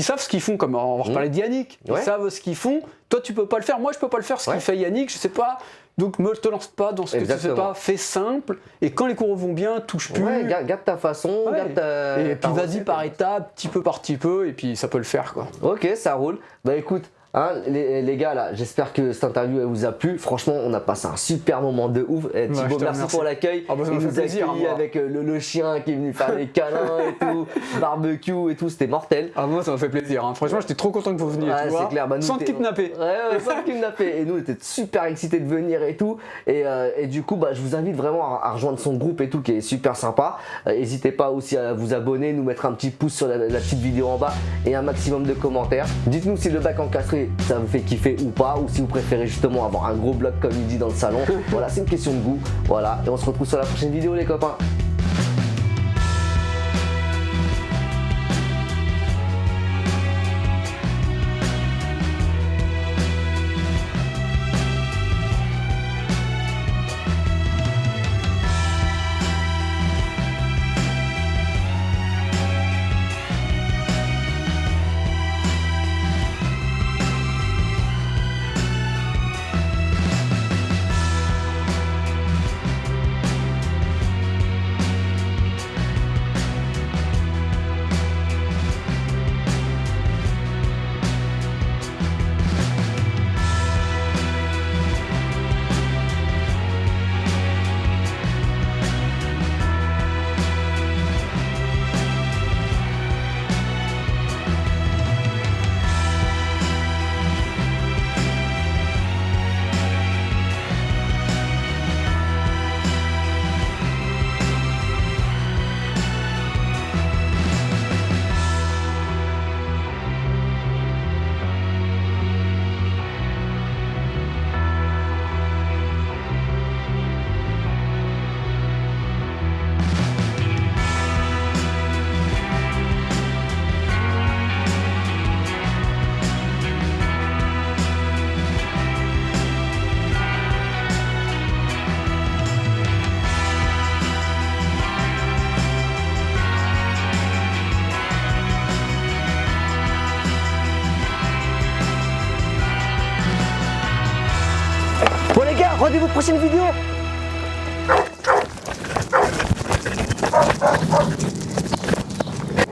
savent ce qu'ils font, comme on va reparler de Yannick, Ouais. ils savent ce qu'ils font, toi tu peux pas le faire, moi je peux pas le faire, ce Ouais. qu'il fait Yannick, je sais pas, donc ne te lance pas dans ce que tu sais Exactement. pas, fais simple, et quand les cours vont bien, touche plus, Ouais, garde ta façon, Ouais. garde ta. et ta puis vas-y recette. par étapes, petit peu par petit peu, et puis ça peut le faire, quoi. Ok, ça roule. Bah écoute, hein, les gars là, j'espère que cette interview elle vous a plu. Franchement, on a passé un super moment de ouf. je Thibaut, te merci remercie. pour l'accueil. Ah bah, ça Il m'a fait nous a plaisir, accueillis moi. avec le chien qui est venu faire des câlins et tout, barbecue et tout, c'était mortel. Ah moi ça m'a fait plaisir, hein. Franchement j'étais trop content que vous veniez, Ouais, tu c'est vois, clair. Bah, nous, sans te kidnapper. Ouais, sans te kidnapper. Et nous, on était super excités de venir et tout. Et du coup, bah, je vous invite vraiment à rejoindre son groupe et tout, qui est super sympa. N'hésitez pas aussi à vous abonner, nous mettre un petit pouce sur la petite vidéo en bas et un maximum de commentaires. Dites-nous si le bac encastré, ça vous fait kiffer ou pas, ou si vous préférez justement avoir un gros bloc comme il dit dans le salon. Voilà, c'est une question de goût. Voilà, et on se retrouve sur la prochaine vidéo, les copains. rendez-vous prochaine vidéo.